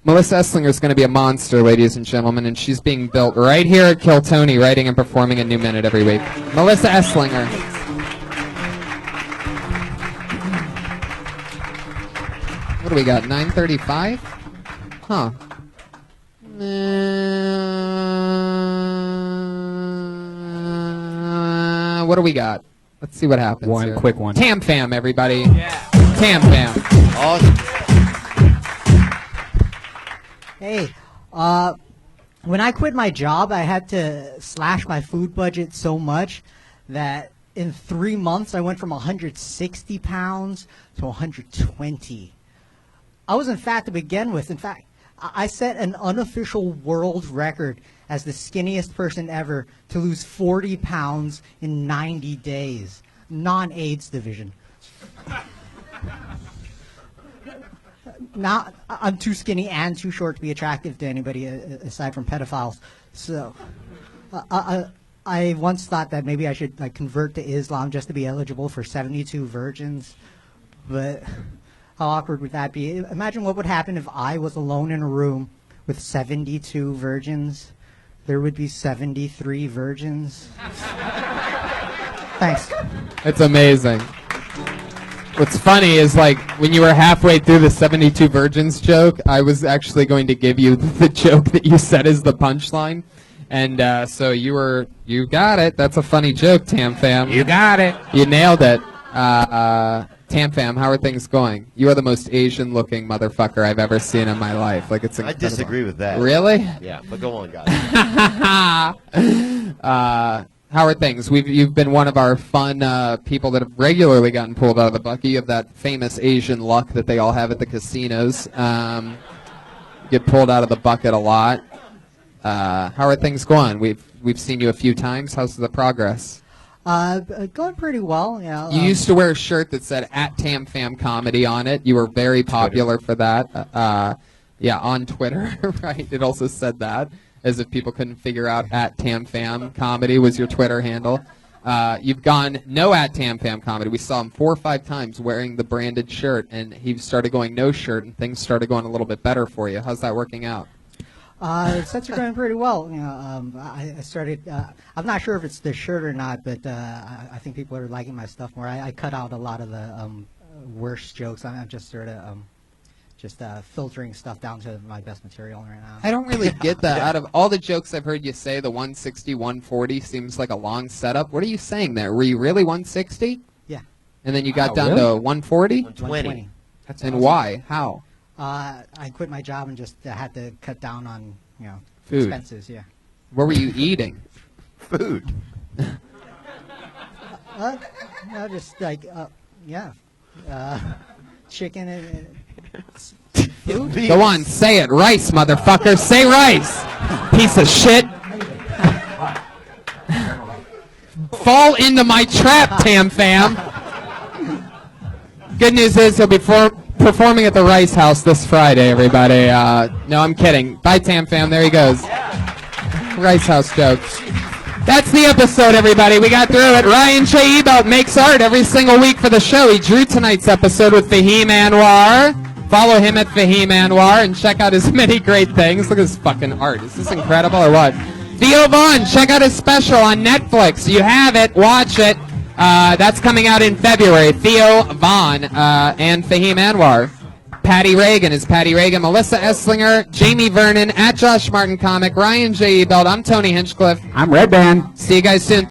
Melissa Esslinger is going to be a monster, ladies and gentlemen, and she's being built right here at Kill Tony, writing and performing a new minute every week. Melissa Esslinger. What do we got, 9:35? Huh. What do we got? Let's see what happens. One quick one. Tam Fam, everybody. Yeah. Tam Fam. Awesome. Hey, when I quit my job, I had to slash my food budget so much that in 3 months I went from 160 pounds to 120. I wasn't fat to begin with. In fact, I set an unofficial world record as the skinniest person ever to lose 40 pounds in 90 days. Non-AIDS division. Now, I'm too skinny and too short to be attractive to anybody aside from pedophiles. So, I once thought that maybe I should convert to Islam just to be eligible for 72 virgins. But how awkward would that be? Imagine what would happen if I was alone in a room with 72 virgins. There would be 73 virgins. Thanks. It's amazing. What's funny is when you were halfway through the 72 virgins joke, I was actually going to give you the joke that you said is the punchline. And so you got it. That's a funny joke, Tam Fam. You got it. You nailed it. Tam Fam, how are things going? You are the most Asian-looking motherfucker I've ever seen in my life. It's I incredible. disagree with that. Really? Yeah, but go on, guys. How are things? You've been one of our fun people that have regularly gotten pulled out of the bucket. You have that famous Asian luck that they all have at the casinos. Get pulled out of the bucket a lot. How are things going? We've seen you a few times. How's the progress? Going pretty well. Yeah. You used to wear a shirt that said @TamFam Comedy on it. You were very popular for that. On Twitter, right? It also said that, as if people couldn't figure out @TamFam Comedy was your Twitter handle. You've gone no @TamFam Comedy. We saw him 4 or 5 times wearing the branded shirt, and he started going no shirt, and things started going a little bit better for you. How's that working out? Sets are going pretty well. I started. I'm not sure if it's the shirt or not, but I think people are liking my stuff more. I cut out a lot of the worst jokes. I'm just sort of filtering stuff down to my best material right now. I don't really get that. Out of all the jokes I've heard you say, the 160, 140 seems like a long setup. What are you saying there? Were you really 160? Yeah. And then you got down to 140? 120. And awesome. Why? How? I quit my job and just had to cut down on food. Expenses. Yeah. What were you eating? Food. Just chicken and food. Go on, say it. Rice, motherfucker. Say rice. Piece of shit. Fall into my trap, Tam Fam. Good news is he'll be performing at the Rice House this Friday, everybody. No, I'm kidding. Bye, Tam Fam. There he goes. Rice House jokes. That's the episode, everybody. We got through it. Ryan J. Ebelt makes art every single week for the show. He drew tonight's episode with Fahim Anwar. Follow him at Fahim Anwar and check out his many great things. Look at this fucking art. Is this incredible or what? Theo Vaughn, check out his special on Netflix. You have it. Watch it. That's coming out in February. Theo Vaughn and Fahim Anwar. Patty Reagan is Patty Reagan. Melissa Esslinger, Jamie Vernon, at Josh Martin Comic, Ryan J. Ebeld. I'm Tony Hinchcliffe. I'm Red Band. See you guys soon.